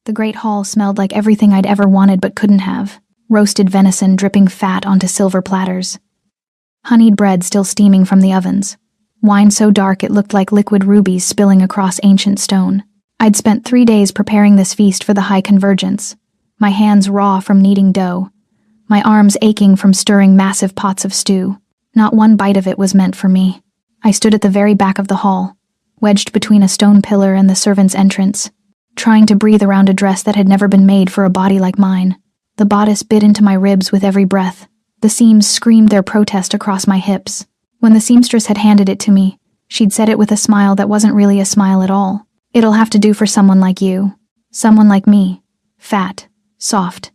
The great hall smelled like everything I'd ever wanted but couldn't have. Roasted venison dripping fat onto silver platters. Honeyed bread still steaming from the ovens. Wine so dark it looked like liquid rubies spilling across ancient stone. I'd spent 3 days preparing this feast for the High Convergence, my hands raw from kneading dough, my arms aching from stirring massive pots of stew. Not one bite of it was meant for me. I stood at the very back of the hall, wedged between a stone pillar and the servants' entrance, trying to breathe around a dress that had never been made for a body like mine. The bodice bit into my ribs with every breath. The seams screamed their protest across my hips. When the seamstress had handed it to me, she'd said it with a smile that wasn't really a smile at all. "It'll have to do for someone like you. Someone like me. Fat. Soft.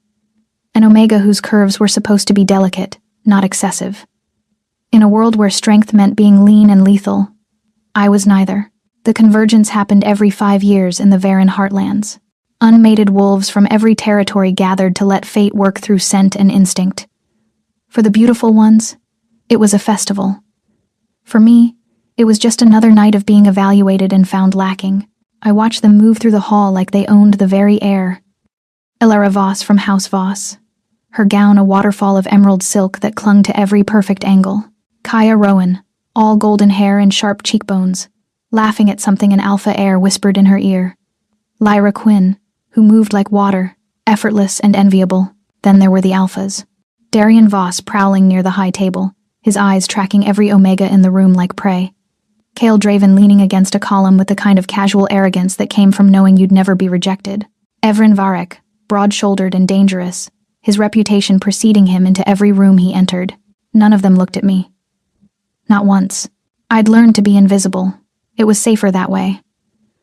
An omega whose curves were supposed to be delicate, not excessive." In a world where strength meant being lean and lethal, I was neither. The convergence happened every 5 years in the Varen heartlands. Unmated wolves from every territory gathered to let fate work through scent and instinct. For the beautiful ones, it was a festival. For me, it was just another night of being evaluated and found lacking. I watched them move through the hall like they owned the very air. Elara Voss from House Voss, her gown a waterfall of emerald silk that clung to every perfect angle. Kaya Rowan, all golden hair and sharp cheekbones, laughing at something an alpha air whispered in her ear. Lyra Quinn, who moved like water, effortless and enviable. Then there were the alphas. Darian Voss prowling near the high table, his eyes tracking every omega in the room like prey. Cale Draven leaning against a column with the kind of casual arrogance that came from knowing you'd never be rejected. Evren Varek, broad-shouldered and dangerous, his reputation preceding him into every room he entered. None of them looked at me. Not once. I'd learned to be invisible. It was safer that way.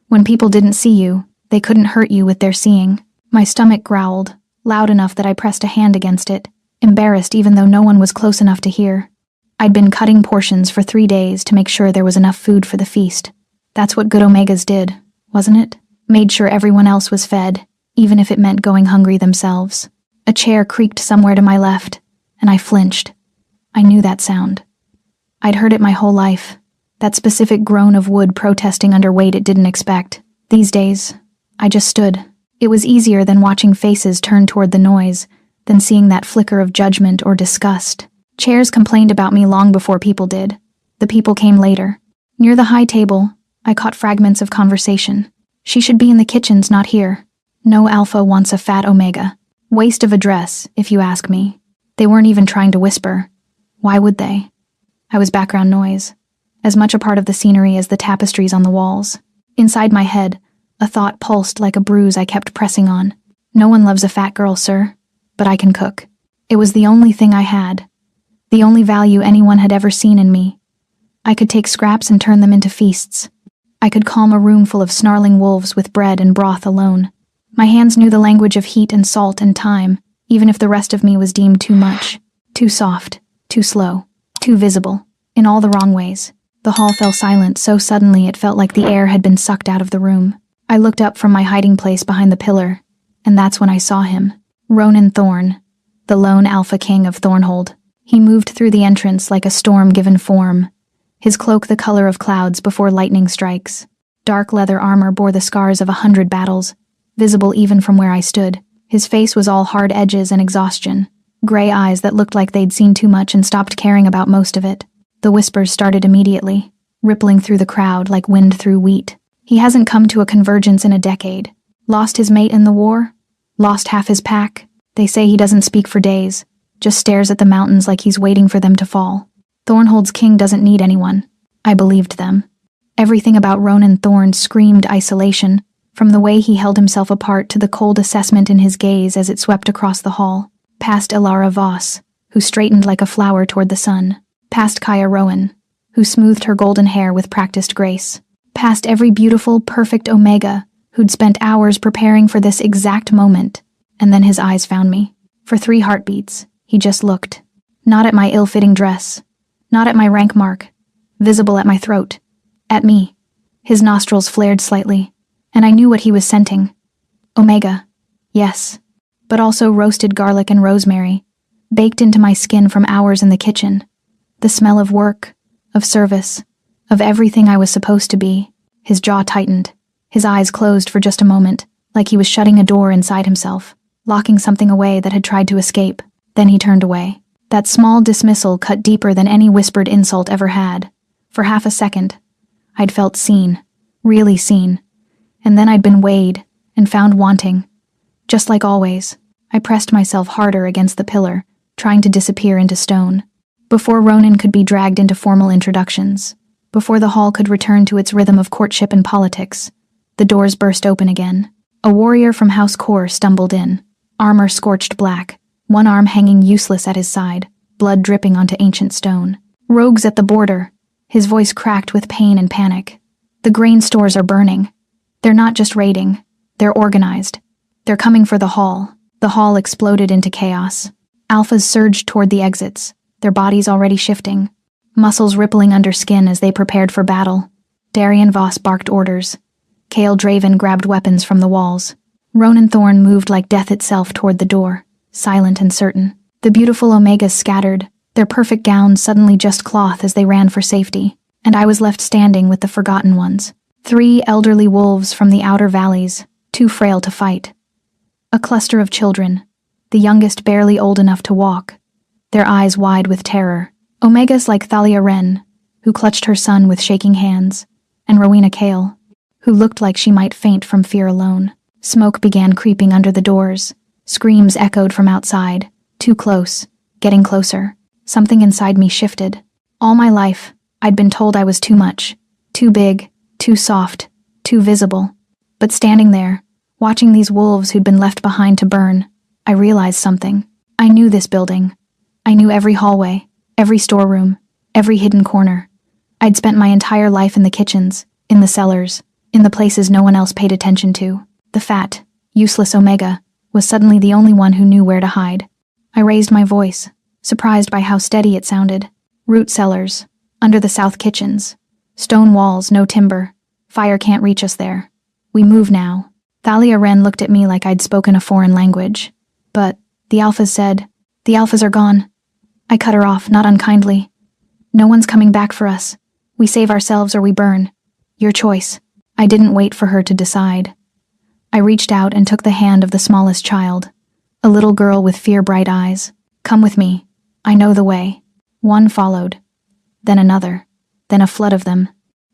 When people didn't see you, they couldn't hurt you with their seeing. My stomach growled, loud enough that I pressed a hand against it, embarrassed even though no one was close enough to hear. I'd been cutting portions for 3 days to make sure there was enough food for the feast. That's what good omegas did, wasn't it? Made sure everyone else was fed, even if it meant going hungry themselves. A chair creaked somewhere to my left, and I flinched. I knew that sound. I'd heard it my whole life, that specific groan of wood protesting under weight it didn't expect. These days, I just stood. It was easier than watching faces turn toward the noise, than seeing that flicker of judgment or disgust. Chairs complained about me long before people did. The people came later. Near the high table, I caught fragments of conversation. "She should be in the kitchens, not here. No alpha wants a fat omega. Waste of a dress, if you ask me." They weren't even trying to whisper. Why would they? I was background noise, as much a part of the scenery as the tapestries on the walls. Inside my head, a thought pulsed like a bruise I kept pressing on. "No one loves a fat girl, sir, but I can cook." It was the only thing I had. The only value anyone had ever seen in me. I could take scraps and turn them into feasts. I could calm a room full of snarling wolves with bread and broth alone. My hands knew the language of heat and salt and time, even if the rest of me was deemed too much. Too soft, too slow, too visible, in all the wrong ways. The hall fell silent so suddenly it felt like the air had been sucked out of the room. I looked up from my hiding place behind the pillar, and that's when I saw him. Ronan Thorn, the lone alpha king of Thornhold. He moved through the entrance like a storm given form, his cloak the color of clouds before lightning strikes. Dark leather armor bore the scars of 100 battles, visible even from where I stood. His face was all hard edges and exhaustion, gray eyes that looked like they'd seen too much and stopped caring about most of it. The whispers started immediately, rippling through the crowd like wind through wheat. "He hasn't come to a convergence in a decade. Lost his mate in the war? Lost half his pack? They say he doesn't speak for days, just stares at the mountains like he's waiting for them to fall. Thornhold's king doesn't need anyone." I believed them. Everything about Ronan Thorn screamed isolation, from the way he held himself apart to the cold assessment in his gaze as it swept across the hall, past Elara Voss, who straightened like a flower toward the sun, past Kaya Rowan, who smoothed her golden hair with practiced grace, past every beautiful, perfect omega who'd spent hours preparing for this exact moment, and then his eyes found me. For 3 heartbeats, he just looked. Not at my ill-fitting dress, not at my rank mark, visible at my throat, at me. His nostrils flared slightly, and I knew what he was scenting. Omega, yes, but also roasted garlic and rosemary, baked into my skin from hours in the kitchen. The smell of work, of service, of everything I was supposed to be. His jaw tightened, his eyes closed for just a moment, like he was shutting a door inside himself, locking something away that had tried to escape. Then he turned away. That small dismissal cut deeper than any whispered insult ever had. For half a second, I'd felt seen, really seen, and then I'd been weighed and found wanting. Just like always, I pressed myself harder against the pillar, trying to disappear into stone. Before Ronan could be dragged into formal introductions, before the hall could return to its rhythm of courtship and politics, the doors burst open again. A warrior from House Kor stumbled in, armor scorched black, one arm hanging useless at his side, blood dripping onto ancient stone. Rogues at the border, his voice cracked with pain and panic. The grain stores are burning. They're not just raiding, they're organized. They're coming for the hall. The hall exploded into chaos. Alphas surged toward the exits, their bodies already shifting, muscles rippling under skin as they prepared for battle. Darian Voss barked orders. Kale Draven grabbed weapons from the walls. Ronan Thorn moved like death itself toward the door, silent and certain. The beautiful Omegas scattered, their perfect gowns suddenly just cloth as they ran for safety, and I was left standing with the forgotten ones. 3 elderly wolves from the outer valleys, too frail to fight. A cluster of children, the youngest barely old enough to walk, their eyes wide with terror. Omegas like Thalia Wren, who clutched her son with shaking hands, and Rowena Kale, who looked like she might faint from fear alone. Smoke began creeping under the doors. Screams echoed from outside. Too close, getting closer. Something inside me shifted. All my life, I'd been told I was too much, too big, too soft, too visible. But standing there, watching these wolves who'd been left behind to burn, I realized something. I knew this building. I knew every hallway, every storeroom, every hidden corner. I'd spent my entire life in the kitchens, in the cellars, in the places no one else paid attention to. The fat, useless Omega was suddenly the only one who knew where to hide. I raised my voice, surprised by how steady it sounded. Root cellars, under the south kitchens. Stone walls, no timber. Fire can't reach us there. We move now. Thalia Wren looked at me like I'd spoken a foreign language. But, the Alphas said, the Alphas are gone. I cut her off, not unkindly. No one's coming back for us. We save ourselves or we burn. Your choice. I didn't wait for her to decide. I reached out and took the hand of the smallest child, a little girl with fear-bright eyes. Come with me. I know the way. One followed, then another, then a flood of them,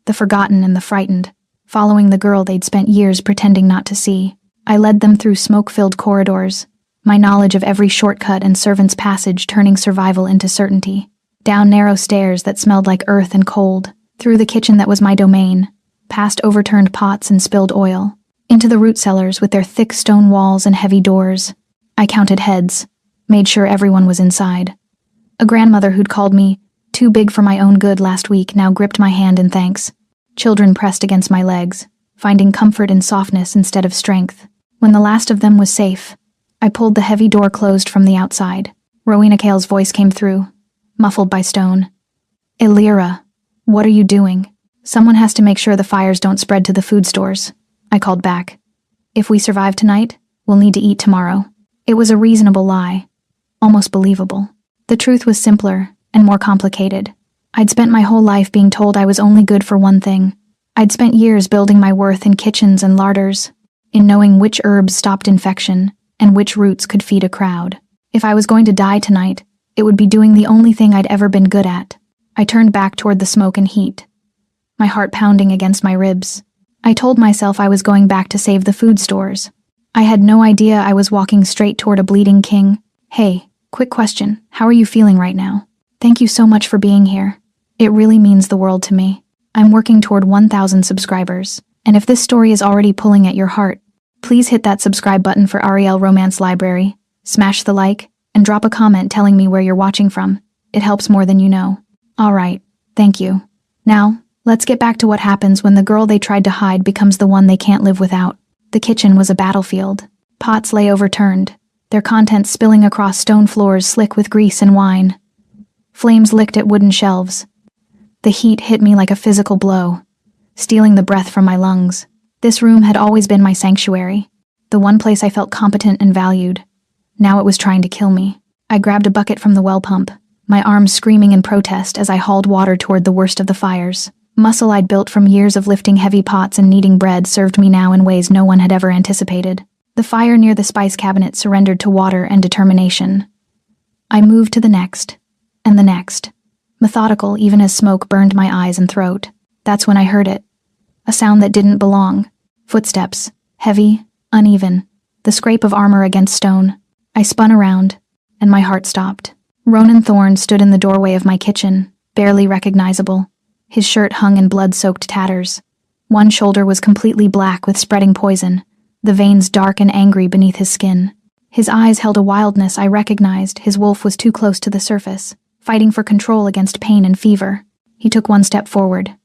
the forgotten and the frightened, following the girl they'd spent years pretending not to see. I led them through smoke-filled corridors, my knowledge of every shortcut and servant's passage turning survival into certainty, down narrow stairs that smelled like earth and cold, through the kitchen that was my domain, past overturned pots and spilled oil, into the root cellars with their thick stone walls and heavy doors. I counted heads, made sure everyone was inside. A grandmother who'd called me too big for my own good last week now gripped my hand in thanks. Children pressed against my legs, finding comfort in softness instead of strength. When the last of them was safe, I pulled the heavy door closed from the outside. Rowena Kale's voice came through, muffled by stone. Illyra, what are you doing? Someone has to make sure the fires don't spread to the food stores. I called back. If we survive tonight, we'll need to eat tomorrow. It was a reasonable lie, almost believable. The truth was simpler and more complicated. I'd spent my whole life being told I was only good for one thing. I'd spent years building my worth in kitchens and larders, in knowing which herbs stopped infection and which roots could feed a crowd. If I was going to die tonight, it would be doing the only thing I'd ever been good at. I turned back toward the smoke and heat, my heart pounding against my ribs. I told myself I was going back to save the food stores. I had no idea I was walking straight toward a bleeding king. Hey, quick question. How are you feeling right now? Thank you so much for being here. It really means the world to me. I'm working toward 1,000 subscribers, and if this story is already pulling at your heart, please hit that subscribe button for Ariel Romance Library, smash the like, and drop a comment telling me where you're watching from. It helps more than you know. Alright, thank you. Now, let's get back to what happens when the girl they tried to hide becomes the one they can't live without. The kitchen was a battlefield. Pots lay overturned, their contents spilling across stone floors slick with grease and wine. Flames licked at wooden shelves. The heat hit me like a physical blow, stealing the breath from my lungs. This room had always been my sanctuary, the one place I felt competent and valued. Now it was trying to kill me. I grabbed a bucket from the well pump, my arms screaming in protest as I hauled water toward the worst of the fires. Muscle I'd built from years of lifting heavy pots and kneading bread served me now in ways no one had ever anticipated. The fire near the spice cabinet surrendered to water and determination. I moved to the next, and the next, methodical even as smoke burned my eyes and throat. That's when I heard it. A sound that didn't belong. Footsteps, heavy, uneven, the scrape of armor against stone. I spun around, and my heart stopped. Ronan Thorne stood in the doorway of my kitchen, barely recognizable. His shirt hung in blood-soaked tatters. One shoulder was completely black with spreading poison, the veins dark and angry beneath his skin. His eyes held a wildness I recognized. His wolf was too close to the surface, fighting for control against pain and fever. He took one step forward.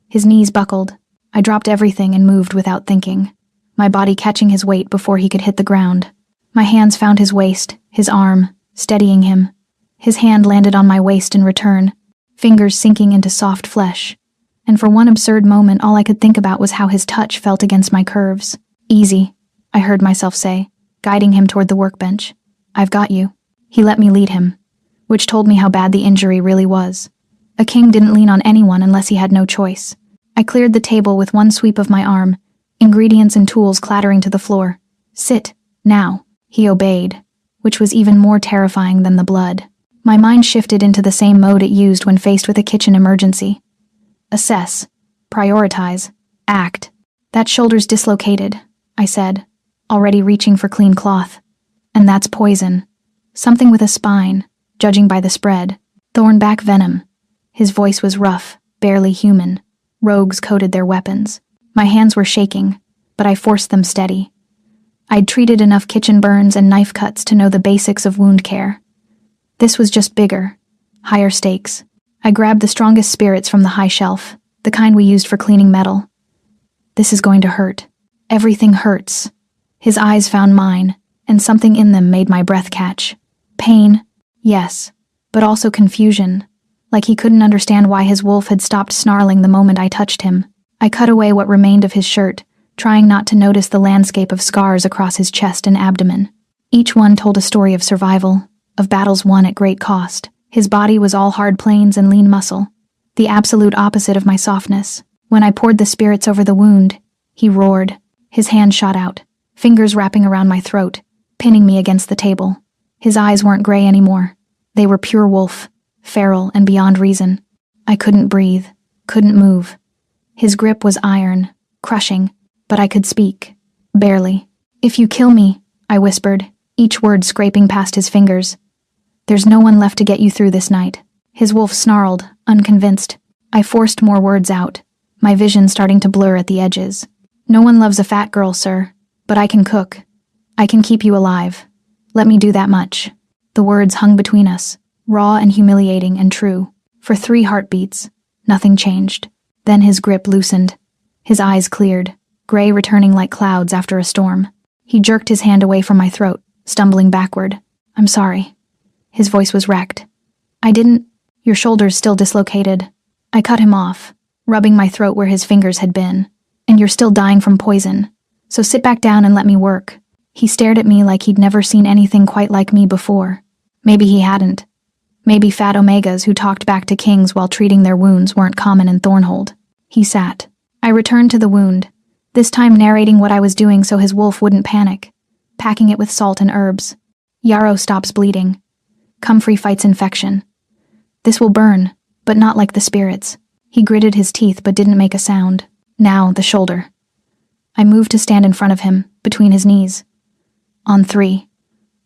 His knees buckled. I dropped everything and moved without thinking, my body catching his weight before he could hit the ground. My hands found his waist, his arm, steadying him. His hand landed on my waist in return, fingers sinking into soft flesh. And for one absurd moment, all I could think about was how his touch felt against my curves. Easy, I heard myself say, guiding him toward the workbench. I've got you. He let me lead him, which told me how bad the injury really was. A king didn't lean on anyone unless he had no choice. I cleared the table with one sweep of my arm, ingredients and tools clattering to the floor. Sit, now. He obeyed, which was even more terrifying than the blood. My mind shifted into the same mode it used when faced with a kitchen emergency. Assess, prioritize, act. That shoulder's dislocated, I said, already reaching for clean cloth. And that's poison. Something with a spine, judging by the spread. Thornback venom. His voice was rough, barely human. Rogues coated their weapons. My hands were shaking, but I forced them steady. I'd treated enough kitchen burns and knife cuts to know the basics of wound care. This was just bigger, higher stakes. I grabbed the strongest spirits from the high shelf, the kind we used for cleaning metal. This is going to hurt. Everything hurts. His eyes found mine, and something in them made my breath catch. Pain, yes, but also confusion, like he couldn't understand why his wolf had stopped snarling the moment I touched him. I cut away what remained of his shirt, trying not to notice the landscape of scars across his chest and abdomen. Each one told a story of survival, of battles won at great cost. His body was all hard plains and lean muscle, the absolute opposite of my softness. When I poured the spirits over the wound, he roared. His hand shot out, fingers wrapping around my throat, pinning me against the table. His eyes weren't gray anymore. They were pure wolf, feral and beyond reason. I couldn't breathe, couldn't move. His grip was iron, crushing, but I could speak. Barely. If you kill me, I whispered, each word scraping past his fingers. There's no one left to get you through this night. His wolf snarled, unconvinced. I forced more words out, my vision starting to blur at the edges. No one loves a fat girl, sir, but I can cook. I can keep you alive. Let me do that much. The words hung between us, raw and humiliating and true. For 3 heartbeats, nothing changed. Then his grip loosened. His eyes cleared, gray returning like clouds after a storm. He jerked his hand away from my throat, stumbling backward. I'm sorry. His voice was wrecked. I didn't. Your shoulder's still dislocated. I cut him off, rubbing my throat where his fingers had been. And you're still dying from poison. So sit back down and let me work. He stared at me like he'd never seen anything quite like me before. Maybe he hadn't. Maybe fat omegas who talked back to kings while treating their wounds weren't common in Thornhold. He sat. I returned to the wound, this time narrating what I was doing so his wolf wouldn't panic, packing it with salt and herbs. Yarrow stops bleeding. Comfrey fights infection. This will burn, but not like the spirits. He gritted his teeth but didn't make a sound. Now, the shoulder. I moved to stand in front of him, between his knees. On 3.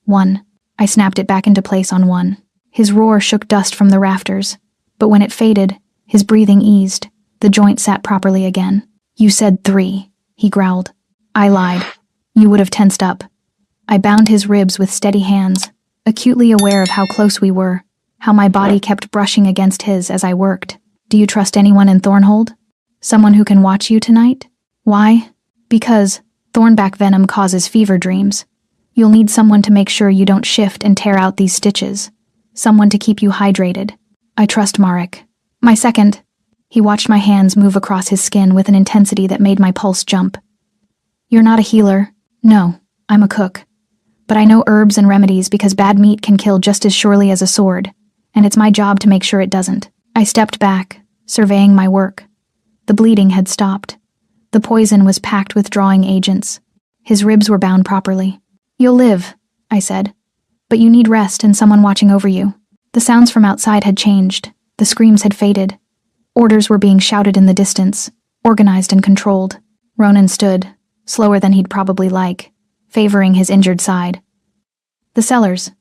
1. I snapped it back into place on 1. His roar shook dust from the rafters, but when it faded, his breathing eased. The joint sat properly again. You said 3, he growled. I lied. You would have tensed up. I bound his ribs with steady hands, acutely aware of how close we were, how my body kept brushing against his as I worked. Do you trust anyone in Thornhold? Someone who can watch you tonight? Why? Because Thornback venom causes fever dreams. You'll need someone to make sure you don't shift and tear out these stitches. Someone to keep you hydrated. I trust Marek. My second. He watched my hands move across his skin with an intensity that made my pulse jump. You're not a healer. No, I'm a cook. But I know herbs and remedies because bad meat can kill just as surely as a sword, and it's my job to make sure it doesn't. I stepped back, surveying my work. The bleeding had stopped. The poison was packed with drawing agents. His ribs were bound properly. "You'll live," I said. "But you need rest and someone watching over you." The sounds from outside had changed. The screams had faded. Orders were being shouted in the distance, organized and controlled. Ronan stood, slower than he'd probably like, favoring his injured side. "The cellars."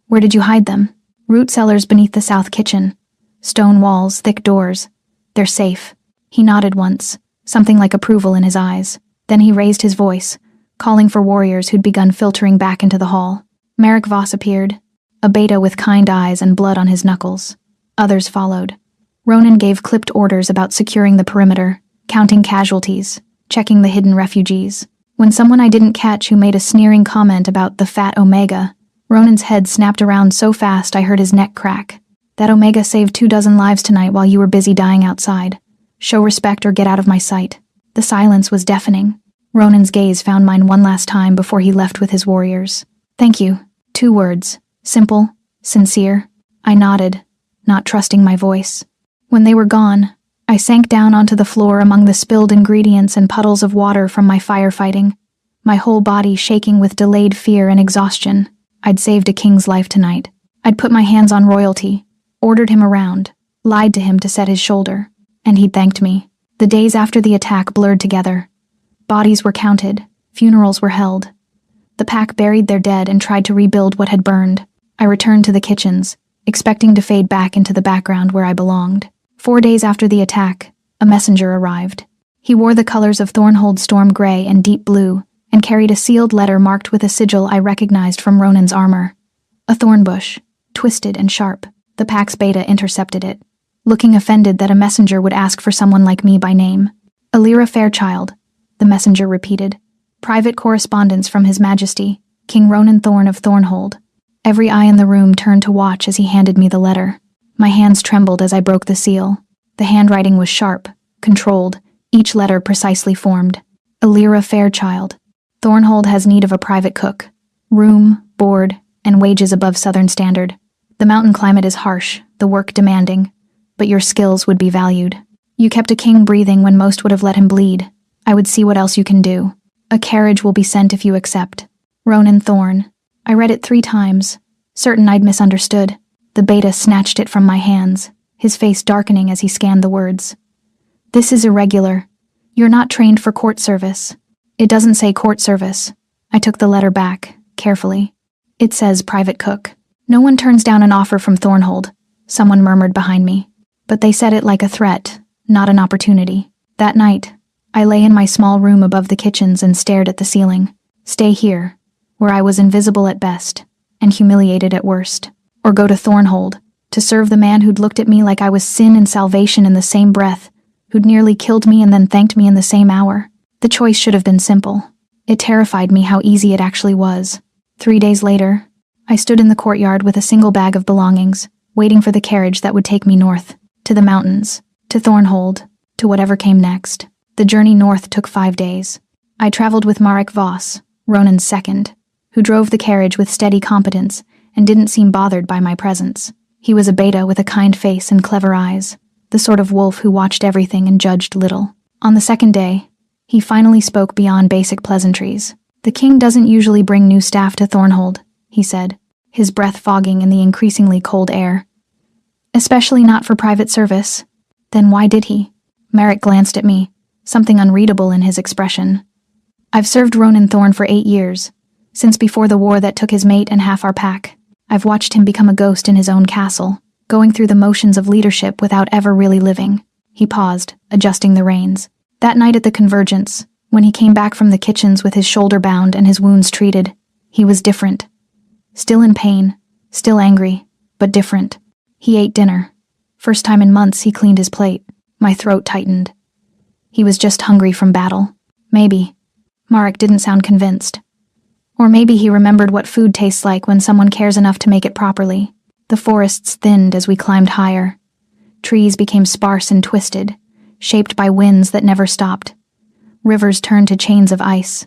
"Where did you hide them?" "Root cellars beneath the south kitchen. Stone walls, thick doors. They're safe." He nodded once, something like approval in his eyes. Then he raised his voice, calling for warriors who'd begun filtering back into the hall. Merrick Voss appeared, a beta with kind eyes and blood on his knuckles. Others followed. Ronan gave clipped orders about securing the perimeter, counting casualties, checking the hidden refugees. When someone I didn't catch who made a sneering comment about the fat Omega, Ronan's head snapped around so fast I heard his neck crack. "That Omega saved 24 lives tonight while you were busy dying outside. Show respect or get out of my sight." The silence was deafening. Ronan's gaze found mine one last time before he left with his warriors. "Thank you." 2 words. Simple, sincere. I nodded, not trusting my voice. When they were gone, I sank down onto the floor among the spilled ingredients and puddles of water from my firefighting, my whole body shaking with delayed fear and exhaustion. I'd saved a king's life tonight. I'd put my hands on royalty, ordered him around, lied to him to set his shoulder, and he'd thanked me. The days after the attack blurred together. Bodies were counted, funerals were held. The pack buried their dead and tried to rebuild what had burned. I returned to the kitchens, expecting to fade back into the background where I belonged. 4 days after the attack, a messenger arrived. He wore the colors of Thornhold Storm Grey and Deep Blue, and carried a sealed letter marked with a sigil I recognized from Ronan's armor. A thorn bush, twisted and sharp. The pack's beta intercepted it, looking offended that a messenger would ask for someone like me by name. "Alira Fairchild," the messenger repeated. "Private correspondence from His Majesty, King Ronan Thorn of Thornhold." Every eye in the room turned to watch as he handed me the letter. My hands trembled as I broke the seal. The handwriting was sharp, controlled, each letter precisely formed. "Alira Fairchild. Thornhold has need of a private cook. Room, board, and wages above Southern standard. The mountain climate is harsh, the work demanding, but your skills would be valued. You kept a king breathing when most would have let him bleed. I would see what else you can do. A carriage will be sent if you accept. Ronan Thorn." I read it 3 times, certain I'd misunderstood. The beta snatched it from my hands, his face darkening as he scanned the words. "This is irregular. You're not trained for court service." "It doesn't say court service." I took the letter back, carefully. "It says private cook." "No one turns down an offer from Thornhold," someone murmured behind me. But they said it like a threat, not an opportunity. That night, I lay in my small room above the kitchens and stared at the ceiling. Stay here, where I was invisible at best, and humiliated at worst. Or go to Thornhold, to serve the man who'd looked at me like I was sin and salvation in the same breath, who'd nearly killed me and then thanked me in the same hour. The choice should have been simple. It terrified me how easy it actually was. 3 days later, I stood in the courtyard with a single bag of belongings, waiting for the carriage that would take me north, to the mountains, to Thornhold, to whatever came next. The journey north took 5 days. I traveled with Marek Voss, Ronan's second, who drove the carriage with steady competence and didn't seem bothered by my presence. He was a beta with a kind face and clever eyes, the sort of wolf who watched everything and judged little. On the second day, he finally spoke beyond basic pleasantries. "The king doesn't usually bring new staff to Thornhold," he said, his breath fogging in the increasingly cold air. "Especially not for private service." "Then why did he?" Merrick glanced at me, something unreadable in his expression. "I've served Ronan Thorn for 8 years, since before the war that took his mate and half our pack. I've watched him become a ghost in his own castle, going through the motions of leadership without ever really living." He paused, adjusting the reins. "That night at the Convergence, when he came back from the kitchens with his shoulder bound and his wounds treated, he was different. Still in pain, still angry, but different. He ate dinner. First time in months he cleaned his plate. My throat tightened. He was just hungry from battle. Maybe." Marek didn't sound convinced. "Or maybe he remembered what food tastes like when someone cares enough to make it properly." The forests thinned as we climbed higher. Trees became sparse and twisted, shaped by winds that never stopped. Rivers turned to chains of ice.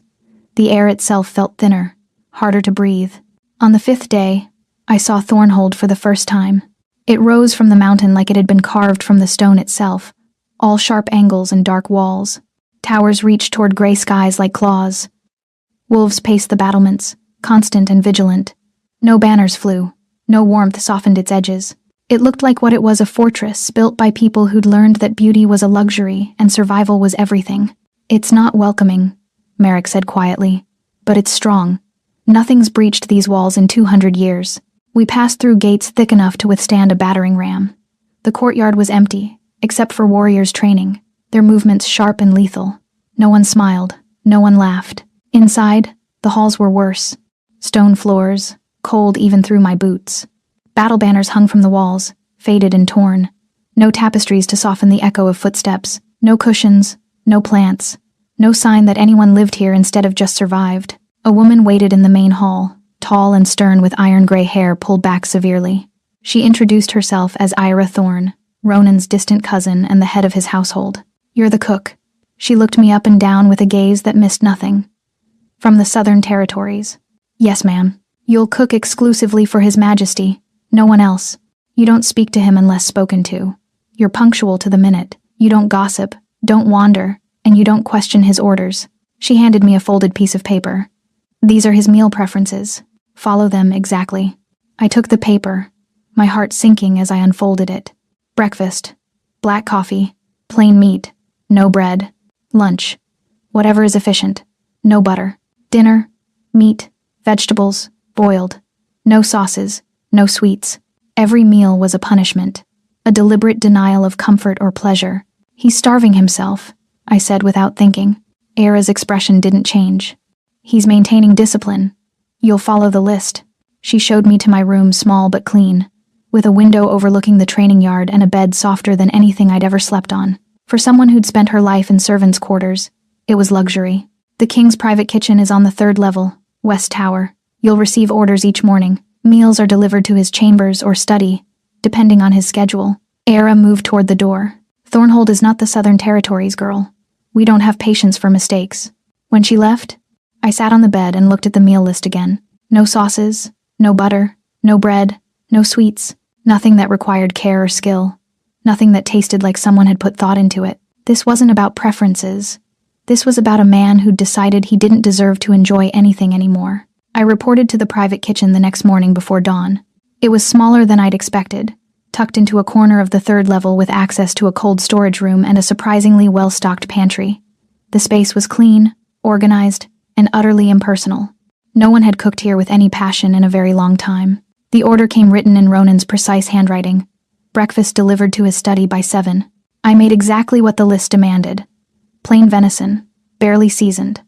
The air itself felt thinner, harder to breathe. On the 5th day, I saw Thornhold for the first time. It rose from the mountain like it had been carved from the stone itself, all sharp angles and dark walls. Towers reached toward gray skies like claws. Wolves paced the battlements, constant and vigilant. No banners flew, no warmth softened its edges. It looked like what it was, a fortress built by people who'd learned that beauty was a luxury and survival was everything. "It's not welcoming," Merrick said quietly, "but it's strong. Nothing's breached these walls in 200 years. We passed through gates thick enough to withstand a battering ram. The courtyard was empty, except for warriors training, their movements sharp and lethal. No one smiled, no one laughed. Inside, the halls were worse. Stone floors, cold even through my boots. Battle banners hung from the walls, faded and torn. No tapestries to soften the echo of footsteps, no cushions, no plants, no sign that anyone lived here instead of just survived. A woman waited in the main hall, tall and stern with iron-gray hair pulled back severely. She introduced herself as Ira Thorne, Ronan's distant cousin and the head of his household. "You're the cook." She looked me up and down with a gaze that missed nothing. "From the Southern Territories." "Yes, ma'am. You'll cook exclusively for His Majesty. No one else. You don't speak to him unless spoken to. You're punctual to the minute. You don't gossip, don't wander, and you don't question his orders." She handed me a folded piece of paper. "These are his meal preferences. Follow them exactly." I took the paper, my heart sinking as I unfolded it. Breakfast, black coffee, plain meat, no bread. Lunch, whatever is efficient, no butter. Dinner, meat, vegetables, boiled. No sauces, no sweets. Every meal was a punishment, a deliberate denial of comfort or pleasure. "He's starving himself," I said without thinking. Era's expression didn't change. "He's maintaining discipline. You'll follow the list." She showed me to my room, small but clean, with a window overlooking the training yard and a bed softer than anything I'd ever slept on. For someone who'd spent her life in servants' quarters, it was luxury. "The king's private kitchen is on the 3rd level, West Tower. You'll receive orders each morning. Meals are delivered to his chambers or study, depending on his schedule." Era moved toward the door. "Thornhold is not the Southern Territories, girl. We don't have patience for mistakes." When she left, I sat on the bed and looked at the meal list again. No sauces, no butter, no bread, no sweets, nothing that required care or skill, nothing that tasted like someone had put thought into it. This wasn't about preferences. This was about a man who'd decided he didn't deserve to enjoy anything anymore. I reported to the private kitchen the next morning before dawn. It was smaller than I'd expected, tucked into a corner of the 3rd level with access to a cold storage room and a surprisingly well-stocked pantry. The space was clean, organized, and utterly impersonal. No one had cooked here with any passion in a very long time. The order came written in Ronan's precise handwriting. Breakfast delivered to his study by 7. I made exactly what the list demanded. Plain venison, barely seasoned.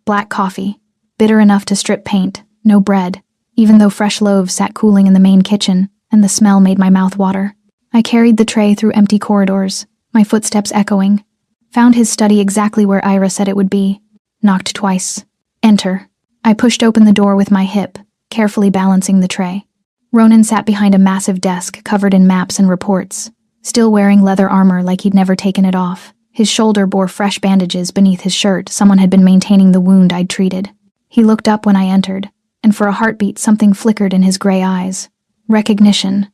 Black coffee, bitter enough to strip paint, no bread, even though fresh loaves sat cooling in the main kitchen, and the smell made my mouth water. I carried the tray through empty corridors, my footsteps echoing. Found his study exactly where Ira said it would be. Knocked twice. "Enter." I pushed open the door with my hip, carefully balancing the tray. Ronan sat behind a massive desk covered in maps and reports, still wearing leather armor like he'd never taken it off. His shoulder bore fresh bandages beneath his shirt. Someone had been maintaining the wound I'd treated. He looked up when I entered, and for a heartbeat something flickered in his gray eyes. Recognition.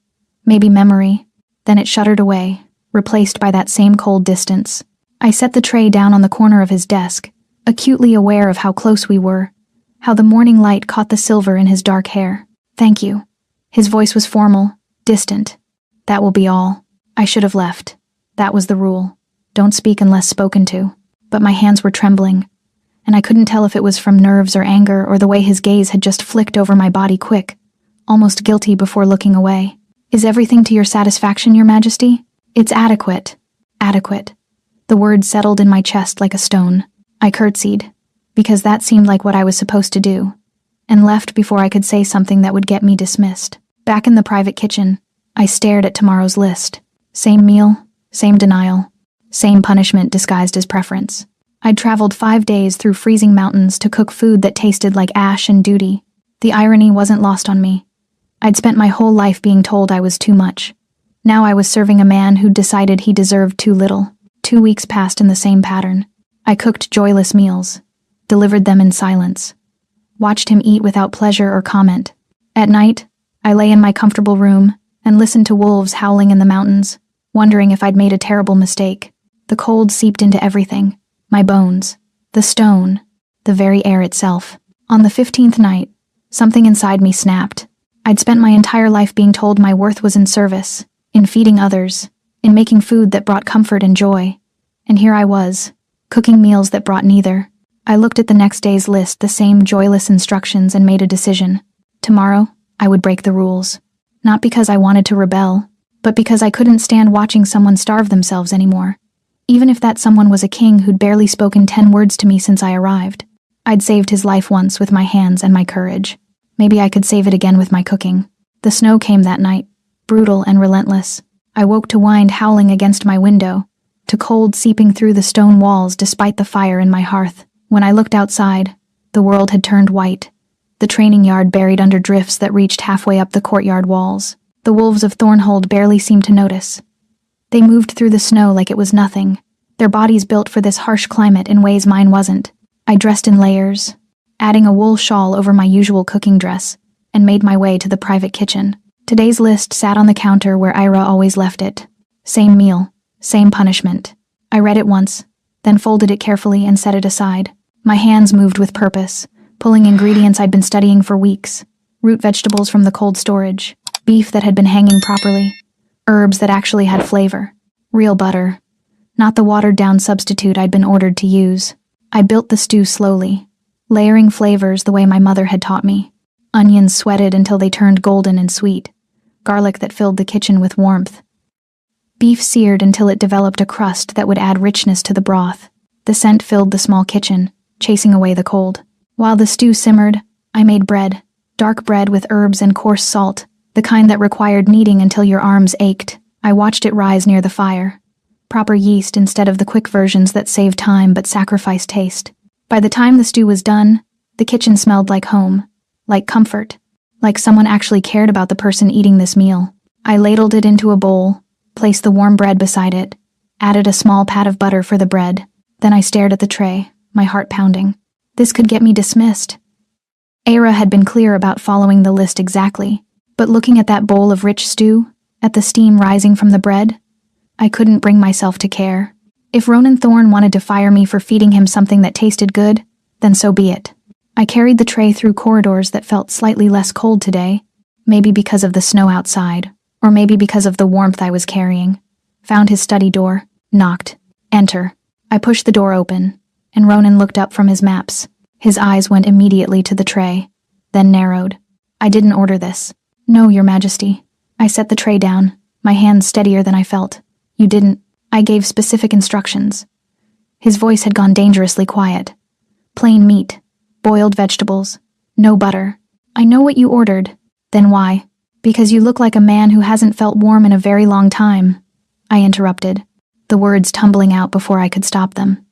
Maybe memory. Then it shuddered away, replaced by that same cold distance. I set the tray down on the corner of his desk, acutely aware of how close we were, how the morning light caught the silver in his dark hair. "Thank you." His voice was formal, distant. "That will be all. I should have left. That was the rule. Don't speak unless spoken to." But my hands were trembling, and I couldn't tell if it was from nerves or anger or the way his gaze had just flicked over my body quick, almost guilty before looking away. "Is everything to your satisfaction, Your Majesty?" "It's adequate." Adequate. The word settled in my chest like a stone. I curtsied, because that seemed like what I was supposed to do, and left before I could say something that would get me dismissed. Back in the private kitchen, I stared at tomorrow's list. Same meal, same denial, same punishment disguised as preference. I'd traveled 5 days through freezing mountains to cook food that tasted like ash and duty. The irony wasn't lost on me. I'd spent my whole life being told I was too much. Now I was serving a man who'd decided he deserved too little. 2 weeks passed in the same pattern. I cooked joyless meals, delivered them in silence, watched him eat without pleasure or comment. At night, I lay in my comfortable room and listened to wolves howling in the mountains, wondering if I'd made a terrible mistake. The cold seeped into everything. My bones, the stone, the very air itself. On the 15th night, something inside me snapped. I'd spent my entire life being told my worth was in service, in feeding others, in making food that brought comfort and joy. And here I was, cooking meals that brought neither. I looked at the next day's list, the same joyless instructions, and made a decision. Tomorrow, I would break the rules. Not because I wanted to rebel, but because I couldn't stand watching someone starve themselves anymore. Even if that someone was a king who'd barely spoken 10 words to me since I arrived. I'd saved his life once with my hands and my courage. Maybe I could save it again with my cooking. The snow came that night, brutal and relentless. I woke to wind howling against my window, to cold seeping through the stone walls despite the fire in my hearth. When I looked outside, the world had turned white, the training yard buried under drifts that reached halfway up the courtyard walls. The wolves of Thornhold barely seemed to notice. They moved through the snow like it was nothing, their bodies built for this harsh climate in ways mine wasn't. I dressed in layers, adding a wool shawl over my usual cooking dress, and made my way to the private kitchen. Today's list sat on the counter where Ira always left it. Same meal, same punishment. I read it once, then folded it carefully and set it aside. My hands moved with purpose, pulling ingredients I'd been studying for weeks. Root vegetables from the cold storage, beef that had been hanging properly, herbs that actually had flavor, real butter, not the watered-down substitute I'd been ordered to use. I built the stew slowly, layering flavors the way my mother had taught me. Onions sweated until they turned golden and sweet, garlic that filled the kitchen with warmth. Beef seared until it developed a crust that would add richness to the broth. The scent filled the small kitchen, chasing away the cold. While the stew simmered, I made bread, dark bread with herbs and coarse salt, the kind that required kneading until your arms ached. I watched it rise near the fire. Proper yeast instead of the quick versions that saved time but sacrificed taste. By the time the stew was done, the kitchen smelled like home, like comfort, like someone actually cared about the person eating this meal. I ladled it into a bowl, placed the warm bread beside it, added a small pat of butter for the bread. Then I stared at the tray, my heart pounding. This could get me dismissed. Ira had been clear about following the list exactly, but looking at that bowl of rich stew, at the steam rising from the bread, I couldn't bring myself to care. If Ronan Thorn wanted to fire me for feeding him something that tasted good, then so be it. I carried the tray through corridors that felt slightly less cold today, maybe because of the snow outside, or maybe because of the warmth I was carrying. Found his study door, knocked. Enter. I pushed the door open, and Ronan looked up from his maps. His eyes went immediately to the tray, then narrowed. I didn't order this. No, Your Majesty. I set the tray down, my hands steadier than I felt. You didn't. I gave specific instructions. His voice had gone dangerously quiet. Plain meat, boiled vegetables, no butter. I know what you ordered. Then why? Because you look like a man who hasn't felt warm in a very long time. I interrupted, the words tumbling out before I could stop them.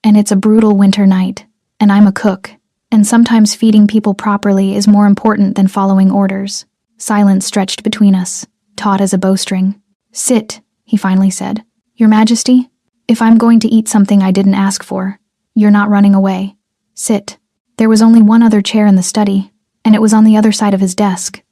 And it's a brutal winter night, and I'm a cook, and sometimes feeding people properly is more important than following orders. Silence stretched between us, taut as a bowstring. Sit, he finally said. Your Majesty, if I'm going to eat something I didn't ask for, you're not running away. Sit. There was only one other chair in the study, and it was on the other side of his desk.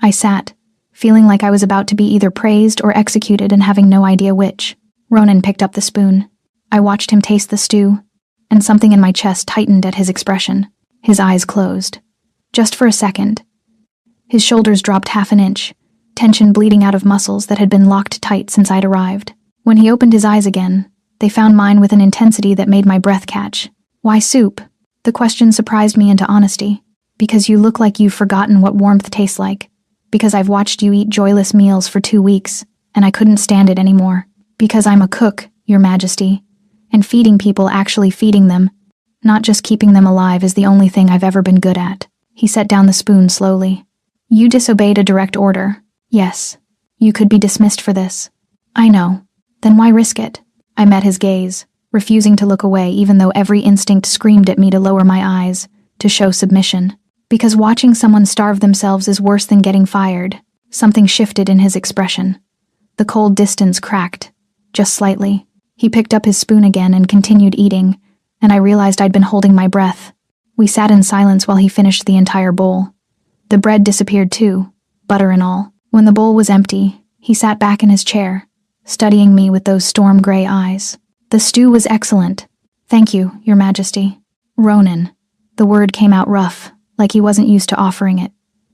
I sat, feeling like I was about to be either praised or executed and having no idea which. Ronan picked up the spoon. I watched him taste the stew, and something in my chest tightened at his expression. His eyes closed. Just for a second. His shoulders dropped half an inch, tension bleeding out of muscles that had been locked tight since I'd arrived. When he opened his eyes again, they found mine with an intensity that made my breath catch. Why soup? The question surprised me into honesty. Because you look like you've forgotten what warmth tastes like. Because I've watched you eat joyless meals for 2 weeks, and I couldn't stand it anymore. Because I'm a cook, Your Majesty, and feeding people, actually feeding them, not just keeping them alive, is the only thing I've ever been good at. He set down the spoon slowly. You disobeyed a direct order. Yes. You could be dismissed for this. I know. Then why risk it? I met his gaze, refusing to look away even though every instinct screamed at me to lower my eyes, to show submission. Because watching someone starve themselves is worse than getting fired. Something shifted in his expression. The cold distance cracked, just slightly. He picked up his spoon again and continued eating, and I realized I'd been holding my breath. We sat in silence while he finished the entire bowl. The bread disappeared too, butter and all. When the bowl was empty, he sat back in his chair, studying me with those storm-gray eyes. The stew was excellent. Thank you, Your Majesty. Ronan. The word came out rough, like he wasn't used to offering it.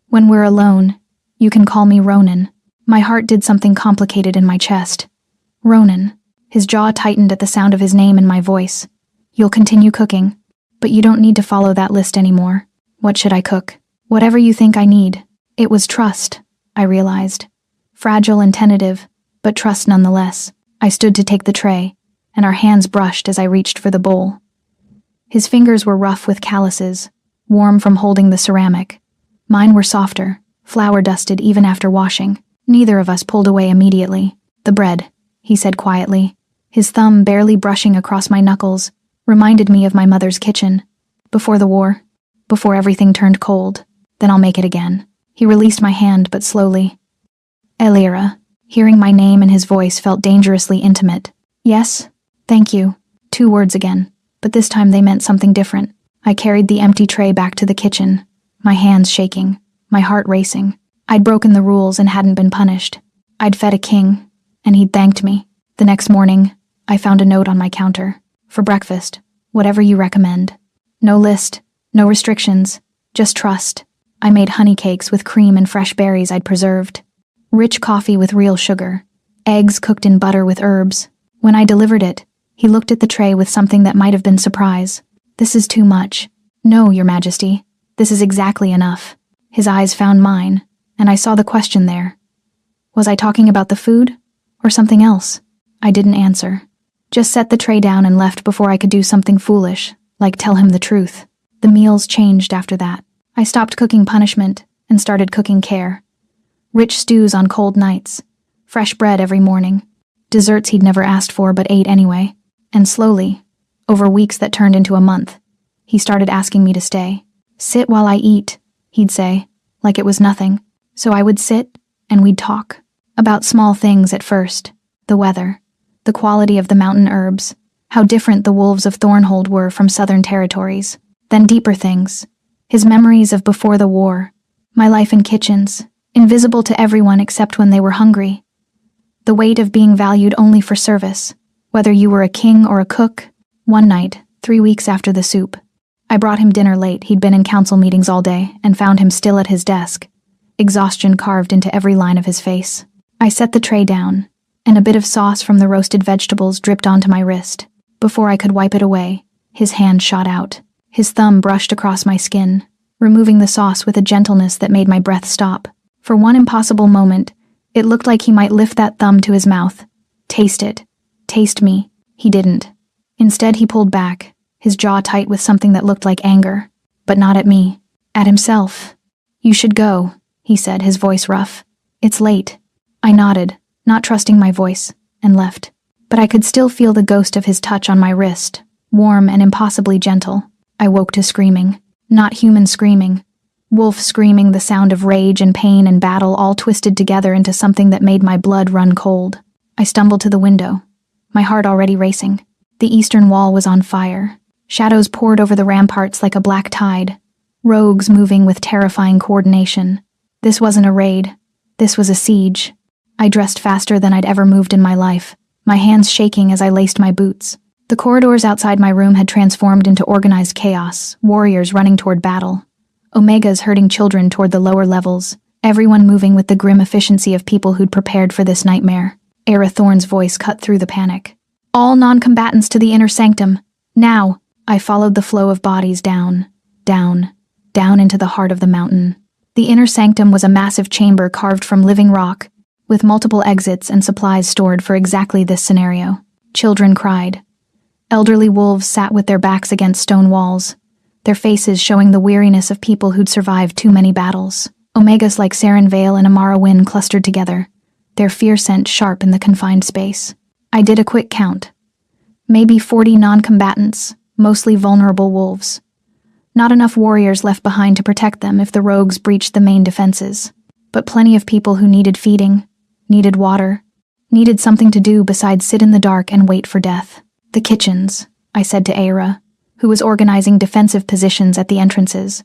When we're alone, you can call me Ronan. My heart did something complicated in my chest. Ronan. His jaw tightened at the sound of his name in my voice. You'll continue cooking, but you don't need to follow that list anymore. What should I cook? Whatever you think I need. It was trust, I realized. Fragile and tentative, but trust nonetheless. I stood to take the tray, and our hands brushed as I reached for the bowl. His fingers were rough with calluses, warm from holding the ceramic. Mine were softer, flour-dusted even after washing. Neither of us pulled away immediately. The bread, he said quietly, his thumb barely brushing across my knuckles, reminded me of my mother's kitchen. Before the war, before everything turned cold, then I'll make it again. He released my hand, but slowly. Elira. Hearing my name and his voice felt dangerously intimate. Yes, thank you. 2 words again, but this time they meant something different. I carried the empty tray back to the kitchen, my hands shaking, my heart racing. I'd broken the rules and hadn't been punished. I'd fed a king, and he'd thanked me. The next morning, I found a note on my counter. For breakfast, whatever you recommend. No list, no restrictions, just trust. I made honey cakes with cream and fresh berries I'd preserved. Rich coffee with real sugar. Eggs cooked in butter with herbs. When I delivered it, he looked at the tray with something that might have been surprise. This is too much. No, Your Majesty. This is exactly enough. His eyes found mine, and I saw the question there. Was I talking about the food, or something else? I didn't answer. Just set the tray down and left before I could do something foolish, like tell him the truth. The meals changed after that. I stopped cooking punishment and started cooking care. Rich stews on cold nights, fresh bread every morning, desserts he'd never asked for but ate anyway. And slowly, over weeks that turned into a month, he started asking me to stay. Sit while I eat, he'd say, like it was nothing. So I would sit, and we'd talk. About small things at first. The weather, the quality of the mountain herbs, how different the wolves of Thornhold were from southern territories. Then deeper things. His memories of before the war, my life in kitchens, invisible to everyone except when they were hungry. The weight of being valued only for service, whether you were a king or a cook. One night, 3 weeks after the soup, I brought him dinner late. He'd been in council meetings all day and found him still at his desk, exhaustion carved into every line of his face. I set the tray down, and a bit of sauce from the roasted vegetables dripped onto my wrist. Before I could wipe it away, his hand shot out. His thumb brushed across my skin, removing the sauce with a gentleness that made my breath stop. For one impossible moment, it looked like he might lift that thumb to his mouth. Taste it. Taste me. He didn't. Instead, he pulled back, his jaw tight with something that looked like anger. But not at me. At himself. You should go, he said, his voice rough. It's late. I nodded, not trusting my voice, and left. But I could still feel the ghost of his touch on my wrist, warm and impossibly gentle. I woke to screaming. Not human screaming. Wolf screaming, the sound of rage and pain and battle all twisted together into something that made my blood run cold. I stumbled to the window, my heart already racing. The eastern wall was on fire. Shadows poured over the ramparts like a black tide, rogues moving with terrifying coordination. This wasn't a raid. This was a siege. I dressed faster than I'd ever moved in my life, my hands shaking as I laced my boots. The corridors outside my room had transformed into organized chaos, warriors running toward battle, Omegas herding children toward the lower levels, everyone moving with the grim efficiency of people who'd prepared for this nightmare. Era Thorne's voice cut through the panic. All non-combatants to the inner sanctum. Now! I followed the flow of bodies down, down, down into the heart of the mountain. The inner sanctum was a massive chamber carved from living rock, with multiple exits and supplies stored for exactly this scenario. Children cried. Elderly wolves sat with their backs against stone walls, their faces showing the weariness of people who'd survived too many battles. Omegas like Saren Vale and Amara Wynn clustered together, their fear scent sharp in the confined space. I did a quick count. Maybe 40 non-combatants, mostly vulnerable wolves. Not enough warriors left behind to protect them if the rogues breached the main defenses, but plenty of people who needed feeding, needed water, needed something to do besides sit in the dark and wait for death. The kitchens, I said to Aira, who was organizing defensive positions at the entrances.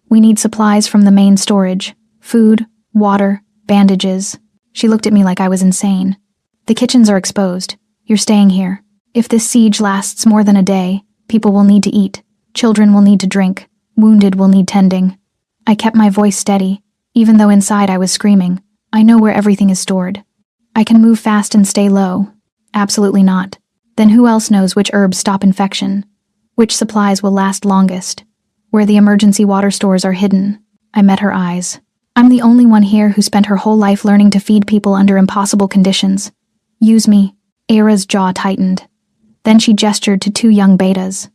We need supplies from the main storage, food, water, bandages. She looked at me like I was insane. The kitchens are exposed. You're staying here. If this siege lasts more than a day, people will need to eat. Children will need to drink. Wounded will need tending. I kept my voice steady, even though inside I was screaming. I know where everything is stored. I can move fast and stay low. Absolutely not. Then who else knows which herbs stop infection? Which supplies will last longest? Where the emergency water stores are hidden? I met her eyes. I'm the only one here who spent her whole life learning to feed people under impossible conditions. Use me. Aira's jaw tightened. Then she gestured to 2 young betas.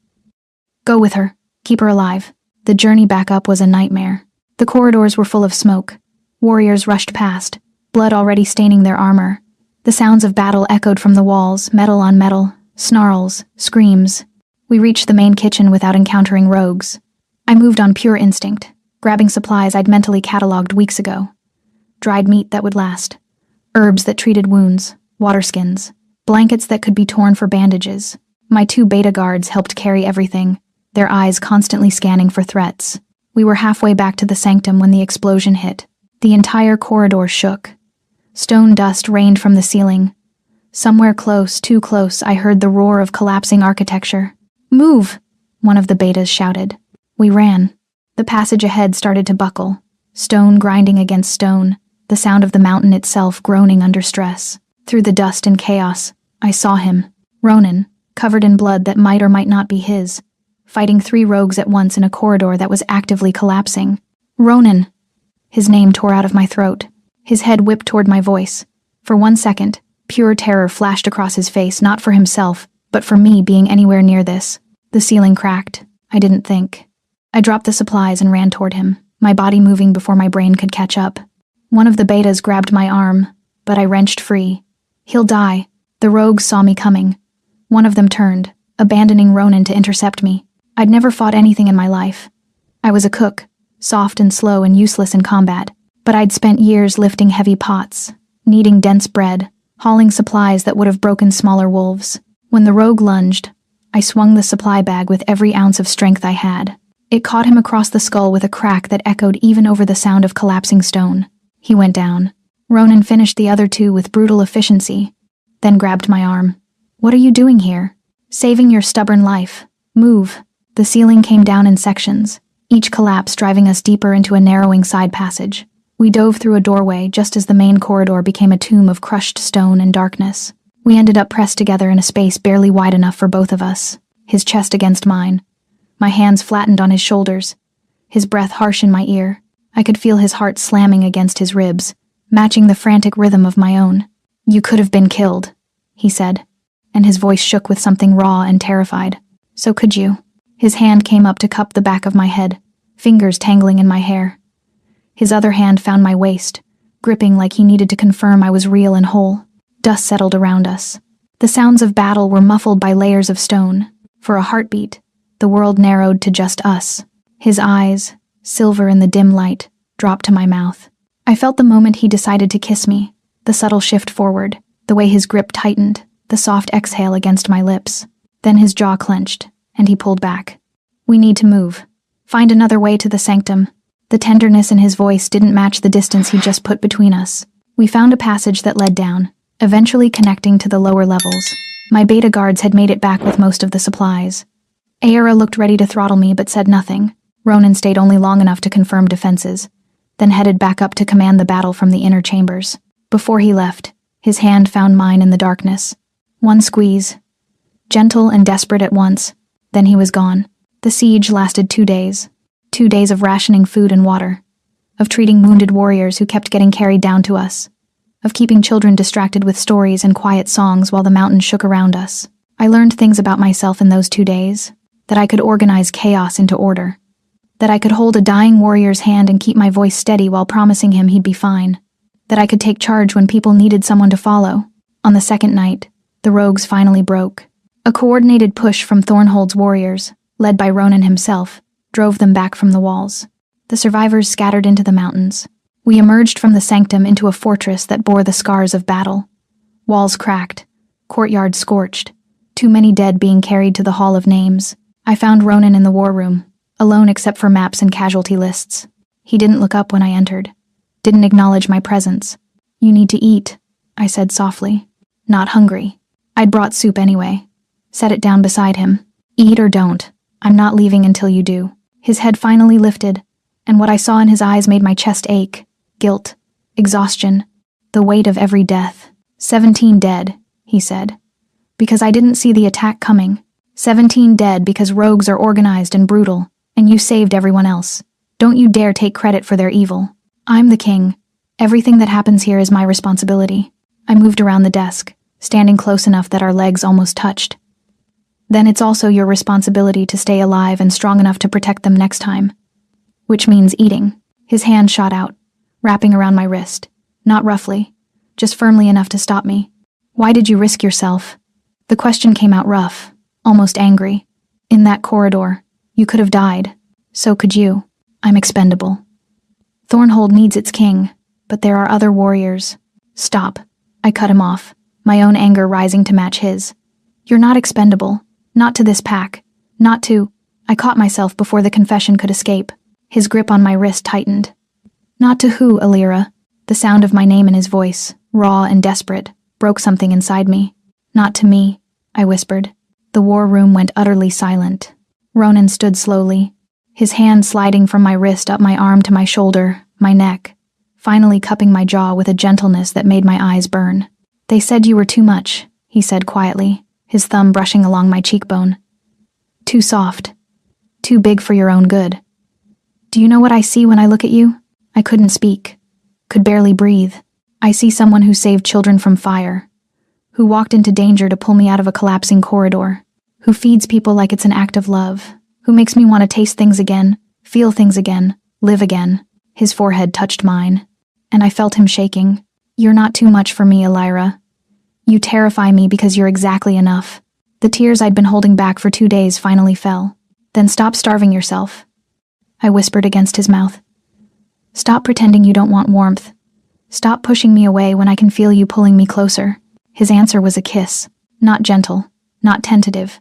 Go with her. Keep her alive. The journey back up was a nightmare. The corridors were full of smoke. Warriors rushed past, blood already staining their armor. The sounds of battle echoed from the walls, metal on metal, snarls, screams. We reached the main kitchen without encountering rogues. I moved on pure instinct, grabbing supplies I'd mentally cataloged weeks ago. Dried meat that would last. Herbs that treated wounds. Water skins. Blankets that could be torn for bandages. My 2 beta guards helped carry everything, their eyes constantly scanning for threats. We were halfway back to the sanctum when the explosion hit. The entire corridor shook. Stone dust rained from the ceiling. Somewhere close, too close, I heard the roar of collapsing architecture. Move! One of the betas shouted. We ran. The passage ahead started to buckle, stone grinding against stone, the sound of the mountain itself groaning under stress. Through the dust and chaos, I saw him, Ronan, covered in blood that might or might not be his, fighting 3 rogues at once in a corridor that was actively collapsing. Ronan! His name tore out of my throat. His head whipped toward my voice. For 1 second, pure terror flashed across his face, not for himself, but for me being anywhere near this. The ceiling cracked. I didn't think. I dropped the supplies and ran toward him, my body moving before my brain could catch up. One of the betas grabbed my arm, but I wrenched free. He'll die. The rogues saw me coming. One of them turned, abandoning Ronan to intercept me. I'd never fought anything in my life. I was a cook, soft and slow and useless in combat, but I'd spent years lifting heavy pots, kneading dense bread, hauling supplies that would have broken smaller wolves. When the rogue lunged, I swung the supply bag with every ounce of strength I had. It caught him across the skull with a crack that echoed even over the sound of collapsing stone. He went down. Ronan finished the other 2 with brutal efficiency, then grabbed my arm. What are you doing here? Saving your stubborn life. Move. The ceiling came down in sections, each collapse driving us deeper into a narrowing side passage. We dove through a doorway just as the main corridor became a tomb of crushed stone and darkness. We ended up pressed together in a space barely wide enough for both of us, his chest against mine. My hands flattened on his shoulders, his breath harsh in my ear. I could feel his heart slamming against his ribs, matching the frantic rhythm of my own. You could have been killed, he said, and his voice shook with something raw and terrified. So could you. His hand came up to cup the back of my head, fingers tangling in my hair. His other hand found my waist, gripping like he needed to confirm I was real and whole. Dust settled around us. The sounds of battle were muffled by layers of stone. For a heartbeat, the world narrowed to just us. His eyes, silver in the dim light, dropped to my mouth. I felt the moment he decided to kiss me, the subtle shift forward, the way his grip tightened, the soft exhale against my lips. Then his jaw clenched, and he pulled back. We need to move. Find another way to the sanctum. The tenderness in his voice didn't match the distance he'd just put between us. We found a passage that led down, eventually connecting to the lower levels. My beta guards had made it back with most of the supplies. Aira looked ready to throttle me but said nothing. Ronan stayed only long enough to confirm defenses, then headed back up to command the battle from the inner chambers. Before he left, his hand found mine in the darkness. One squeeze. Gentle and desperate at once. Then he was gone. The siege lasted 2 days. 2 days of rationing food and water. Of treating wounded warriors who kept getting carried down to us. Of keeping children distracted with stories and quiet songs while the mountain shook around us. I learned things about myself in those 2 days. That I could organize chaos into order. That I could hold a dying warrior's hand and keep my voice steady while promising him he'd be fine. That I could take charge when people needed someone to follow. On the second night, the rogues finally broke. A coordinated push from Thornhold's warriors, led by Ronan himself, drove them back from the walls. The survivors scattered into the mountains. We emerged from the sanctum into a fortress that bore the scars of battle. Walls cracked, courtyards scorched, too many dead being carried to the Hall of Names. I found Ronan in the war room, alone except for maps and casualty lists. He didn't look up when I entered, didn't acknowledge my presence. You need to eat, I said softly. not hungry. I'd brought soup anyway. Set it down beside him. Eat or don't. I'm not leaving until you do. His head finally lifted, and what I saw in his eyes made my chest ache. Guilt, exhaustion, the weight of every death. 17 dead, he said. Because I didn't see the attack coming. 17 dead because rogues are organized and brutal, and you saved everyone else. Don't you dare take credit for their evil. I'm the king. Everything that happens here is my responsibility. I moved around the desk, standing close enough that our legs almost touched. Then it's also your responsibility to stay alive and strong enough to protect them next time. Which means eating. His hand shot out, wrapping around my wrist. Not roughly, just firmly enough to stop me. Why did you risk yourself? The question came out rough, almost angry. In that corridor, you could have died. So could you. I'm expendable. Thornhold needs its king, but there are other warriors. Stop. I cut him off, my own anger rising to match his. You're not expendable. Not to this pack. Not to... I caught myself before the confession could escape. His grip on my wrist tightened. Not to who, Alira? The sound of my name in his voice, raw and desperate, broke something inside me. Not to me, I whispered. The war room went utterly silent. Ronan stood slowly, his hand sliding from my wrist up my arm to my shoulder, my neck, finally cupping my jaw with a gentleness that made my eyes burn. They said you were too much, he said quietly, his thumb brushing along my cheekbone. Too soft. Too big for your own good. Do you know what I see when I look at you? I couldn't speak. Could barely breathe. I see someone who saved children from fire, who walked into danger to pull me out of a collapsing corridor, who feeds people like it's an act of love, who makes me want to taste things again, feel things again, live again. His forehead touched mine, and I felt him shaking. You're not too much for me, Alira. You terrify me because you're exactly enough. The tears I'd been holding back for 2 days finally fell. Then stop starving yourself. I whispered against his mouth. Stop pretending you don't want warmth. Stop pushing me away when I can feel you pulling me closer. His answer was a kiss, not gentle, not tentative.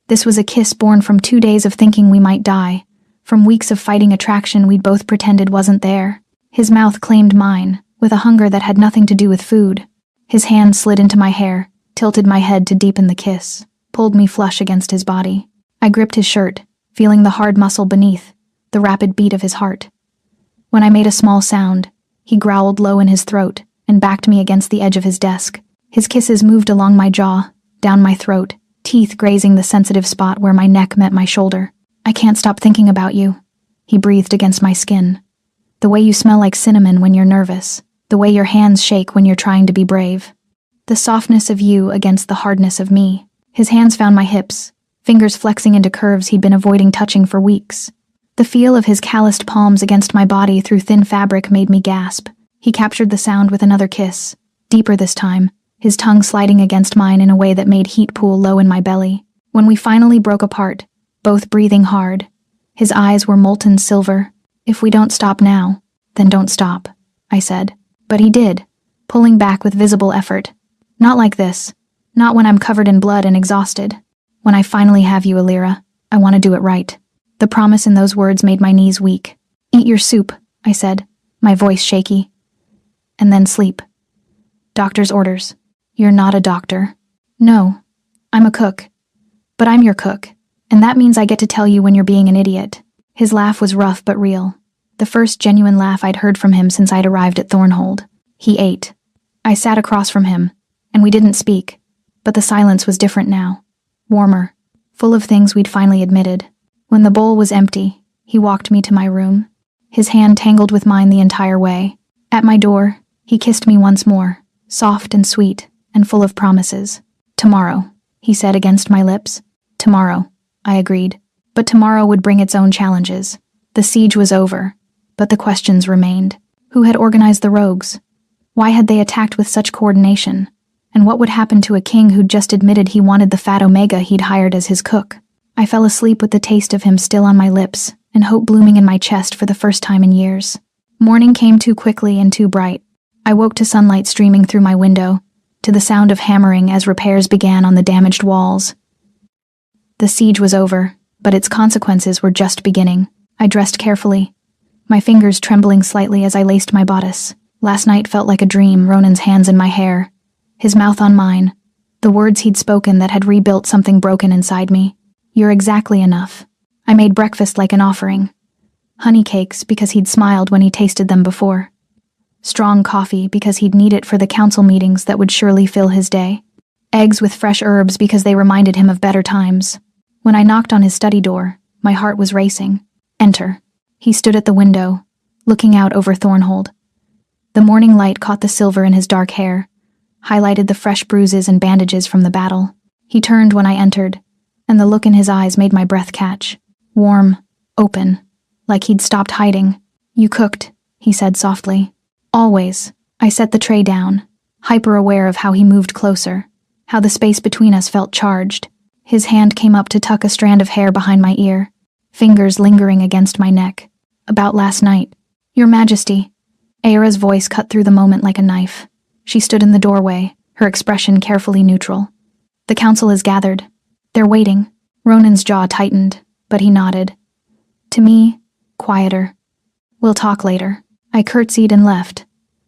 This was a kiss born from 2 days of thinking we might die, from weeks of fighting attraction we'd both pretended wasn't there. His mouth claimed mine, with a hunger that had nothing to do with food. His hand slid into my hair, tilted my head to deepen the kiss, pulled me flush against his body. I gripped his shirt, feeling the hard muscle beneath, the rapid beat of his heart. When I made a small sound, he growled low in his throat and backed me against the edge of his desk. His kisses moved along my jaw, down my throat, teeth grazing the sensitive spot where my neck met my shoulder. I can't stop thinking about you, he breathed against my skin. The way you smell like cinnamon when you're nervous, the way your hands shake when you're trying to be brave. The softness of you against the hardness of me. His hands found my hips, fingers flexing into curves he'd been avoiding touching for weeks. The feel of his calloused palms against my body through thin fabric made me gasp. He captured the sound with another kiss, deeper this time, his tongue sliding against mine in a way that made heat pool low in my belly. When we finally broke apart, both breathing hard, his eyes were molten silver. If we don't stop now, then don't stop, I said. But he did, pulling back with visible effort. Not like this. Not when I'm covered in blood and exhausted. When I finally have you, Alira, I want to do it right. The promise in those words made my knees weak. Eat your soup, I said, my voice shaky. And then sleep. Doctor's orders. You're not a doctor. No, I'm a cook. But I'm your cook, and that means I get to tell you when you're being an idiot. His laugh was rough but real. The first genuine laugh I'd heard from him since I'd arrived at Thornhold. He ate. I sat across from him, and we didn't speak, but the silence was different now. Warmer, full of things we'd finally admitted. When the bowl was empty, he walked me to my room, his hand tangled with mine the entire way. At my door, he kissed me once more, soft and sweet, and full of promises. Tomorrow, he said against my lips. Tomorrow, I agreed. But tomorrow would bring its own challenges. The siege was over, but the questions remained. Who had organized the rogues? Why had they attacked with such coordination? And what would happen to a king who'd just admitted he wanted the fat Omega he'd hired as his cook? I fell asleep with the taste of him still on my lips, and hope blooming in my chest for the first time in years. Morning came too quickly and too bright. I woke to sunlight streaming through my window, to the sound of hammering as repairs began on the damaged walls. The siege was over, but its consequences were just beginning. I dressed carefully, my fingers trembling slightly as I laced my bodice. Last night felt like a dream, Ronan's hands in my hair, his mouth on mine, the words he'd spoken that had rebuilt something broken inside me. You're exactly enough. I made breakfast like an offering. Honey cakes because he'd smiled when he tasted them before. Strong coffee because he'd need it for the council meetings that would surely fill his day. Eggs with fresh herbs because they reminded him of better times. When I knocked on his study door, my heart was racing. Enter. He stood at the window, looking out over Thornhold. The morning light caught the silver in his dark hair, highlighted the fresh bruises and bandages from the battle. He turned when I entered, and the look in his eyes made my breath catch. Warm, open, like he'd stopped hiding. You cooked, he said softly. Always. I set the tray down, hyper-aware of how he moved closer, how the space between us felt charged. His hand came up to tuck a strand of hair behind my ear, fingers lingering against my neck. About last night. Your Majesty. Aera's voice cut through the moment like a knife. She stood in the doorway, her expression carefully neutral. The council is gathered. They're waiting. Ronan's jaw tightened, but he nodded. To me, quieter. We'll talk later. I curtsied and left,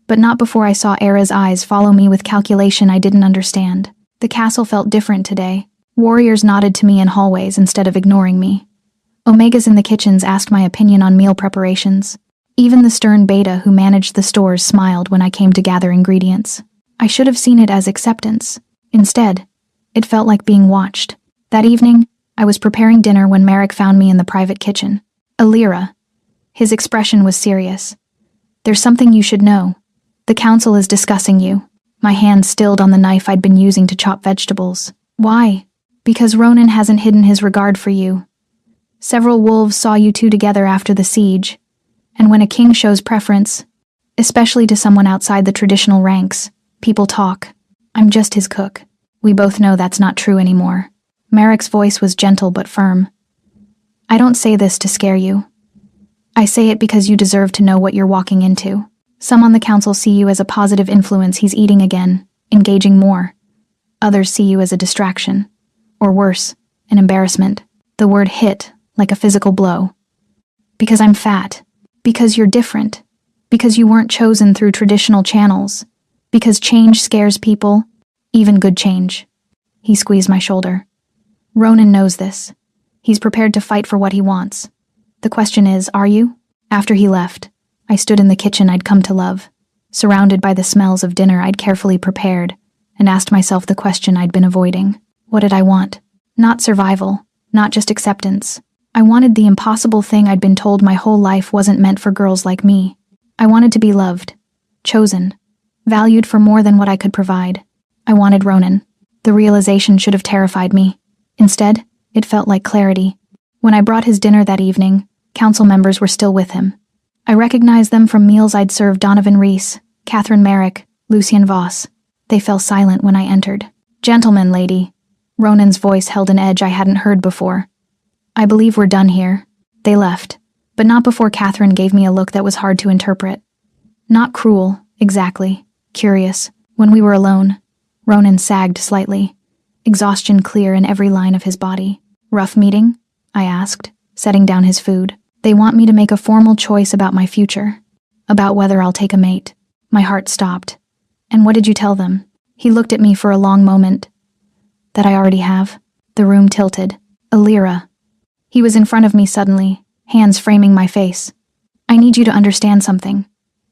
but not before I saw Aera's eyes follow me with calculation I didn't understand. The castle felt different today. Warriors nodded to me in hallways instead of ignoring me. Omegas in the kitchens asked my opinion on meal preparations. Even the stern Beta who managed the stores smiled when I came to gather ingredients. I should have seen it as acceptance. Instead, it felt like being watched. That evening, I was preparing dinner when Merrick found me in the private kitchen. Alira. His expression was serious. There's something you should know. The council is discussing you. My hand stilled on the knife I'd been using to chop vegetables. Why? Because Ronan hasn't hidden his regard for you. Several wolves saw you two together after the siege, and when a king shows preference, especially to someone outside the traditional ranks, people talk. I'm just his cook. We both know that's not true anymore. Merrick's voice was gentle but firm. I don't say this to scare you. I say it because you deserve to know what you're walking into. Some on the council see you as a positive influence he's eating again, engaging more. Others see you as a distraction. Or worse, an embarrassment. The word hit, like a physical blow. Because I'm fat. Because you're different. Because you weren't chosen through traditional channels. Because change scares people, even good change. He squeezed my shoulder. Ronan knows this. He's prepared to fight for what he wants. The question is, are you? After he left, I stood in the kitchen I'd come to love, surrounded by the smells of dinner I'd carefully prepared, and asked myself the question I'd been avoiding. What did I want? Not survival, not just acceptance. I wanted the impossible thing I'd been told my whole life wasn't meant for girls like me. I wanted to be loved, chosen, valued for more than what I could provide. I wanted Ronan. The realization should have terrified me. Instead, it felt like clarity. When I brought his dinner that evening, council members were still with him. I recognized them from meals I'd served Donovan Reese, Catherine Merrick, Lucien Voss. They fell silent when I entered. Gentlemen, lady. Ronan's voice held an edge I hadn't heard before. I believe we're done here. They left, but not before Catherine gave me a look that was hard to interpret. Not cruel, exactly. Curious. When we were alone, Ronan sagged slightly, exhaustion clear in every line of his body. Rough meeting? I asked, setting down his food. They want me to make a formal choice about my future, about whether I'll take a mate. My heart stopped. And what did you tell them? He looked at me for a long moment. That I already have. The room tilted. Alira. He was in front of me suddenly, hands framing my face. I need you to understand something.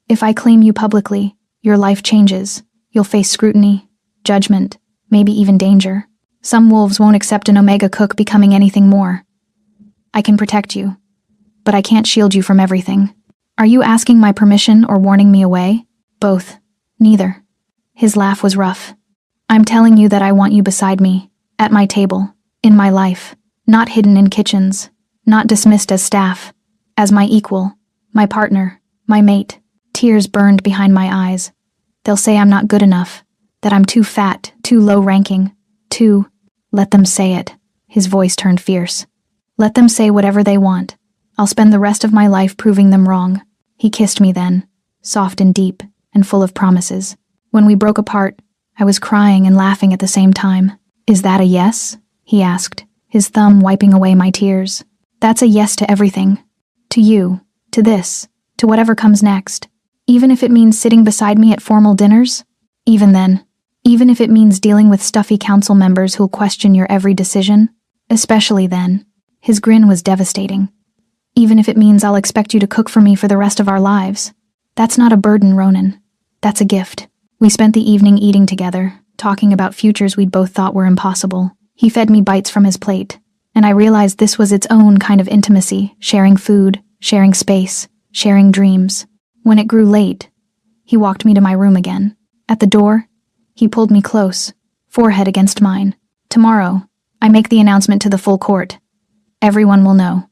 If I claim you publicly, your life changes. You'll face scrutiny, judgment, maybe even danger. Some wolves won't accept an Omega cook becoming anything more. I can protect you, but I can't shield you from everything. Are you asking my permission or warning me away? Both. Neither. His laugh was rough. I'm telling you that I want you beside me, at my table, in my life, not hidden in kitchens, not dismissed as staff, as my equal, my partner, my mate. Tears burned behind my eyes. They'll say I'm not good enough, that I'm too fat, too low-ranking, too... Let them say it. His voice turned fierce. Let them say whatever they want. I'll spend the rest of my life proving them wrong. He kissed me then, soft and deep, and full of promises. When we broke apart, I was crying and laughing at the same time. Is that a yes? He asked, his thumb wiping away my tears. That's a yes to everything. To you, to this, to whatever comes next. Even if it means sitting beside me at formal dinners? Even then, Even if it means dealing with stuffy council members who'll question your every decision. Especially then. His grin was devastating. Even if it means I'll expect you to cook for me for the rest of our lives. That's not a burden, Ronan. That's a gift. We spent the evening eating together, talking about futures we'd both thought were impossible. He fed me bites from his plate, and I realized this was its own kind of intimacy, sharing food, sharing space, sharing dreams. When it grew late, he walked me to my room again. At the door, he pulled me close, forehead against mine. Tomorrow, I make the announcement to the full court. Everyone will know.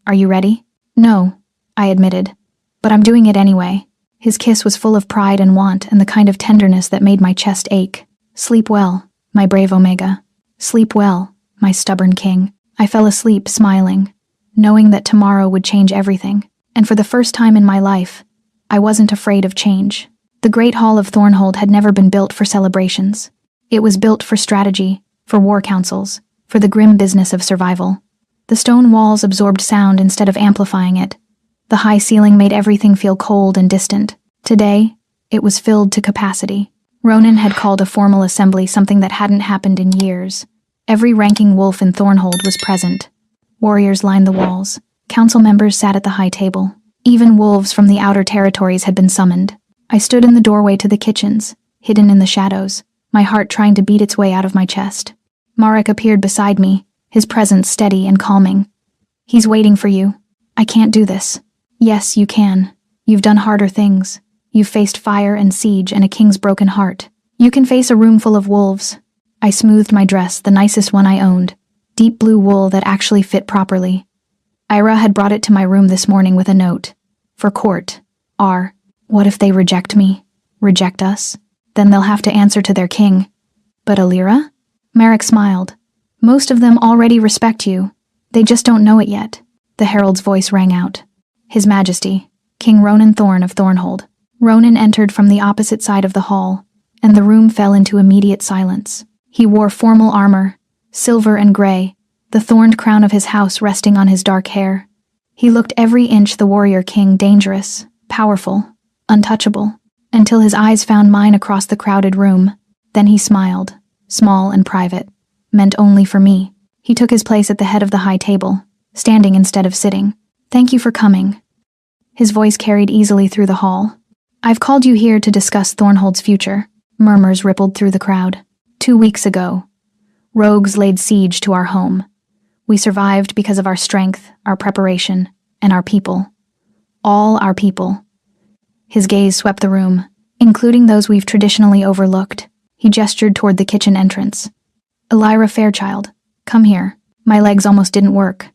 Are you ready? No, I admitted, but I'm doing it anyway. His kiss was full of pride and want and the kind of tenderness that made my chest ache. Sleep well, my brave Omega. Sleep well, my stubborn king. I fell asleep smiling, knowing that tomorrow would change everything. And for the first time in my life, I wasn't afraid of change. The Great Hall of Thornhold had never been built for celebrations. It was built for strategy, for war councils, for the grim business of survival. The stone walls absorbed sound instead of amplifying it. The high ceiling made everything feel cold and distant. Today, it was filled to capacity. Ronan had called a formal assembly something that hadn't happened in years. Every ranking wolf in Thornhold was present. Warriors lined the walls. Council members sat at the high table. Even wolves from the outer territories had been summoned. I stood in the doorway to the kitchens, hidden in the shadows, my heart trying to beat its way out of my chest. Marek appeared beside me, his presence steady and calming. He's waiting for you. I can't do this. Yes, you can. You've done harder things. You've faced fire and siege and a king's broken heart. You can face a room full of wolves. I smoothed my dress, the nicest one I owned. Deep blue wool that actually fit properly. Ira had brought it to my room this morning with a note. For court. R. What if they reject me? Reject us? Then they'll have to answer to their king. But Alira? Marek smiled. Most of them already respect you. They just don't know it yet. The herald's voice rang out. His Majesty, King Ronan Thorn of Thornhold. Ronan entered from the opposite side of the hall, and the room fell into immediate silence. He wore formal armor, silver and gray, the thorned crown of his house resting on his dark hair. He looked every inch the warrior king, dangerous, powerful, untouchable, until his eyes found mine across the crowded room. Then he smiled, small and private, meant only for me. He took his place at the head of the high table, standing instead of sitting. Thank you for coming. His voice carried easily through the hall. I've called you here to discuss Thornhold's future. Murmurs rippled through the crowd. 2 weeks ago, rogues laid siege to our home. We survived because of our strength, our preparation, and our people. All our people. His gaze swept the room, including those we've traditionally overlooked. He gestured toward the kitchen entrance. Elira Fairchild, come here. My legs almost didn't work.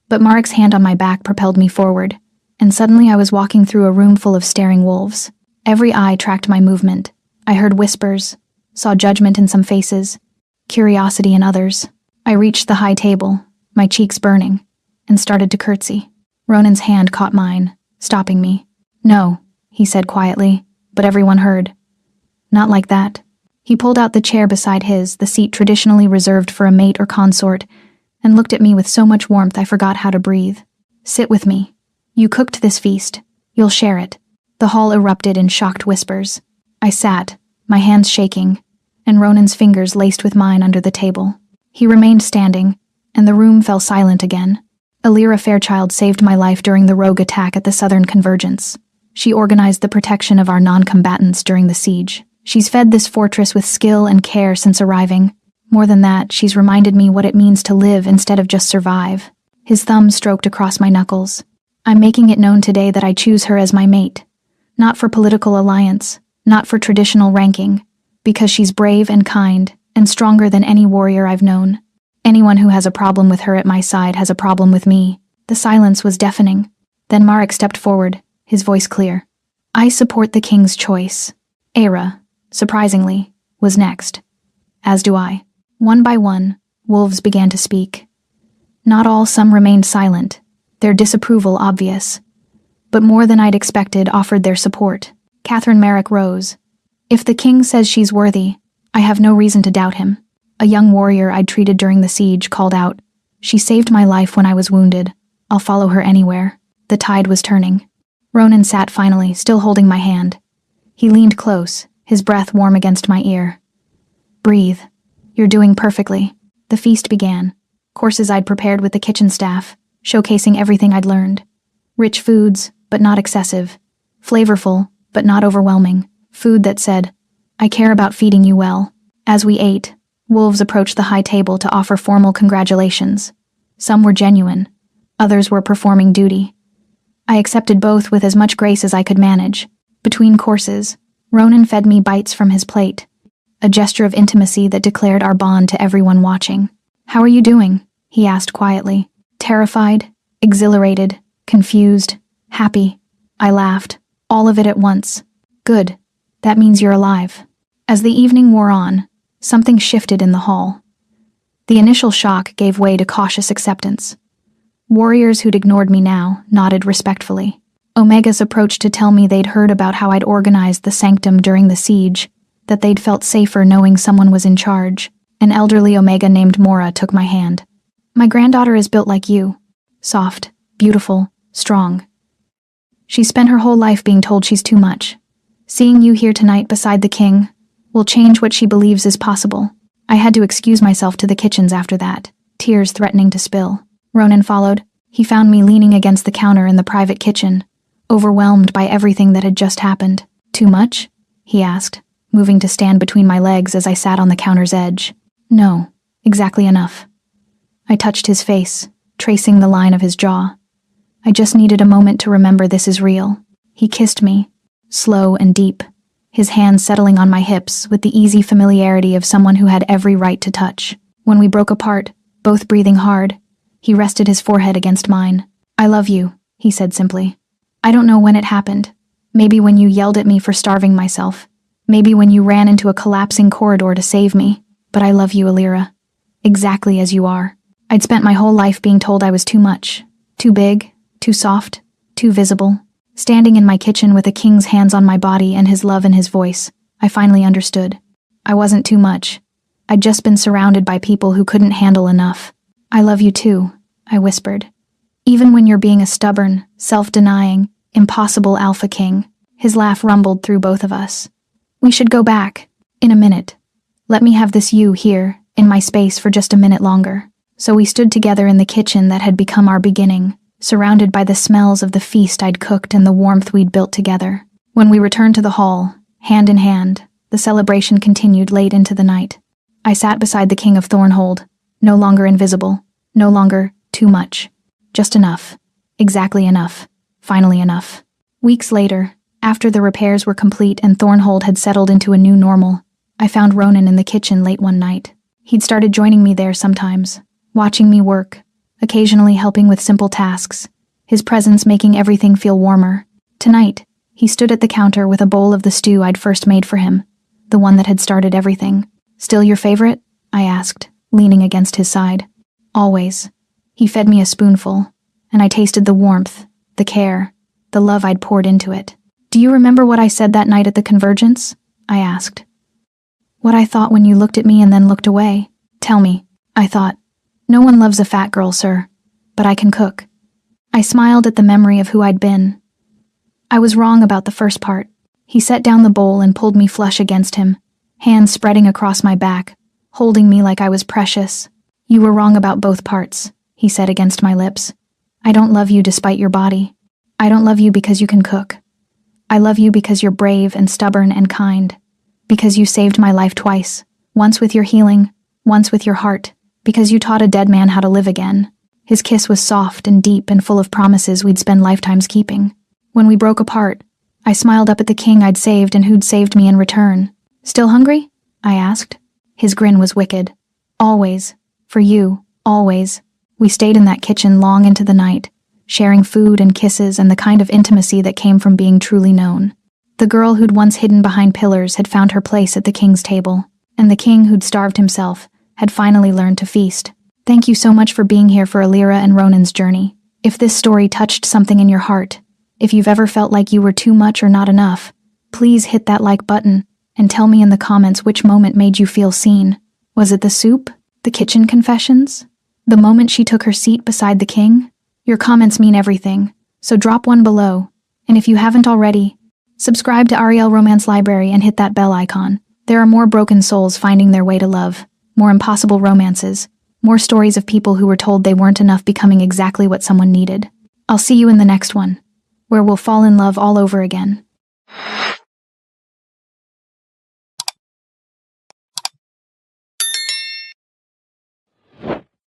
But Marek's hand on my back propelled me forward, and suddenly I was walking through a room full of staring wolves. Every eye tracked my movement. I heard whispers, saw judgment in some faces, curiosity in others. I reached the high table, my cheeks burning, and started to curtsy. Ronan's hand caught mine, stopping me. No, he said quietly, but everyone heard. Not like that. He pulled out the chair beside his, the seat traditionally reserved for a mate or consort, and looked at me with so much warmth I forgot how to breathe. Sit with me. You cooked this feast. You'll share it. The hall erupted in shocked whispers. I sat, my hands shaking, and Ronan's fingers laced with mine under the table. He remained standing, and the room fell silent again. Alira Fairchild saved my life during the rogue attack at the Southern Convergence. She organized the protection of our non-combatants during the siege. She's fed this fortress with skill and care since arriving. More than that, she's reminded me what it means to live instead of just survive. His thumb stroked across my knuckles. I'm making it known today that I choose her as my mate. Not for political alliance, not for traditional ranking, because she's brave and kind, and stronger than any warrior I've known. Anyone who has a problem with her at my side has a problem with me. The silence was deafening. Then Marek stepped forward, his voice clear. I support the king's choice. Aira, surprisingly, was next. As do I. One by one, wolves began to speak. Not all, some remained silent, their disapproval obvious. But more than I'd expected offered their support. Catherine Merrick rose. If the king says she's worthy, I have no reason to doubt him. A young warrior I'd treated during the siege called out, She saved my life when I was wounded. I'll follow her anywhere. The tide was turning. Ronan sat finally, still holding my hand. He leaned close, his breath warm against my ear. Breathe. You're doing perfectly. The feast began. Courses I'd prepared with the kitchen staff, showcasing everything I'd learned. Rich foods, but not excessive. Flavorful, but not overwhelming. Food that said, I care about feeding you well. As we ate, wolves approached the high table to offer formal congratulations. Some were genuine. Others were performing duty. I accepted both with as much grace as I could manage. Between courses, Ronan fed me bites from his plate, a gesture of intimacy that declared our bond to everyone watching. How are you doing? He asked quietly. Terrified, exhilarated, confused, happy. I laughed, all of it at once. Good. That means you're alive. As the evening wore on, something shifted in the hall. The initial shock gave way to cautious acceptance. Warriors who'd ignored me now nodded respectfully. Omegas approached to tell me they'd heard about how I'd organized the sanctum during the siege, that they'd felt safer knowing someone was in charge. An elderly Omega named Mora took my hand. My granddaughter is built like you. Soft, beautiful, strong. She spent her whole life being told she's too much. Seeing you here tonight beside the king will change what she believes is possible. I had to excuse myself to the kitchens after that, tears threatening to spill. Ronan followed. He found me leaning against the counter in the private kitchen, overwhelmed by everything that had just happened. Too much? He asked, moving to stand between my legs as I sat on the counter's edge. No, exactly enough. I touched his face, tracing the line of his jaw. I just needed a moment to remember this is real. He kissed me, slow and deep, his hands settling on my hips with the easy familiarity of someone who had every right to touch. When we broke apart, both breathing hard, he rested his forehead against mine. I love you, he said simply. I don't know when it happened. Maybe when you yelled at me for starving myself. Maybe when you ran into a collapsing corridor to save me. But I love you, Alira. Exactly as you are. I'd spent my whole life being told I was too much. Too big, too soft, too visible. Standing in my kitchen with a king's hands on my body and his love in his voice, I finally understood. I wasn't too much. I'd just been surrounded by people who couldn't handle enough. I love you too, I whispered. Even when you're being a stubborn, self-denying, impossible alpha king. His laugh rumbled through both of us. We should go back. In a minute. Let me have this you here, in my space for just a minute longer. So we stood together in the kitchen that had become our beginning, surrounded by the smells of the feast I'd cooked and the warmth we'd built together. When we returned to the hall, hand in hand, the celebration continued late into the night. I sat beside the King of Thornhold, no longer invisible, no longer too much. Just enough. Exactly enough. Finally enough. Weeks later, after the repairs were complete and Thornhold had settled into a new normal, I found Ronan in the kitchen late one night. He'd started joining me there sometimes, watching me work, occasionally helping with simple tasks, his presence making everything feel warmer. Tonight, he stood at the counter with a bowl of the stew I'd first made for him, the one that had started everything. Still your favorite? I asked, leaning against his side. Always. He fed me a spoonful, and I tasted the warmth, the care, the love I'd poured into it. Do you remember what I said that night at the Convergence? I asked. What I thought when you looked at me and then looked away? Tell me, I thought. No one loves a fat girl, sir, but I can cook. I smiled at the memory of who I'd been. I was wrong about the first part. He set down the bowl and pulled me flush against him, hands spreading across my back, holding me like I was precious. You were wrong about both parts, he said against my lips. I don't love you despite your body. I don't love you because you can cook. I love you because you're brave and stubborn and kind. Because you saved my life twice, once with your healing, once with your heart, because you taught a dead man how to live again. His kiss was soft and deep and full of promises we'd spend lifetimes keeping. When we broke apart, I smiled up at the king I'd saved and who'd saved me in return. Still hungry? I asked. His grin was wicked. Always. For you. Always. We stayed in that kitchen long into the night, sharing food and kisses and the kind of intimacy that came from being truly known. The girl who'd once hidden behind pillars had found her place at the king's table, and the king who'd starved himself had finally learned to feast. Thank you so much for being here for Alira and Ronan's journey. If this story touched something in your heart, if you've ever felt like you were too much or not enough, please hit that like button and tell me in the comments which moment made you feel seen. Was it the soup? The kitchen confessions? The moment she took her seat beside the king? Your comments mean everything, so drop one below. And if you haven't already, subscribe to Ariel Romance Library and hit that bell icon. There are more broken souls finding their way to love, more impossible romances, more stories of people who were told they weren't enough becoming exactly what someone needed. I'll see you in the next one, where we'll fall in love all over again.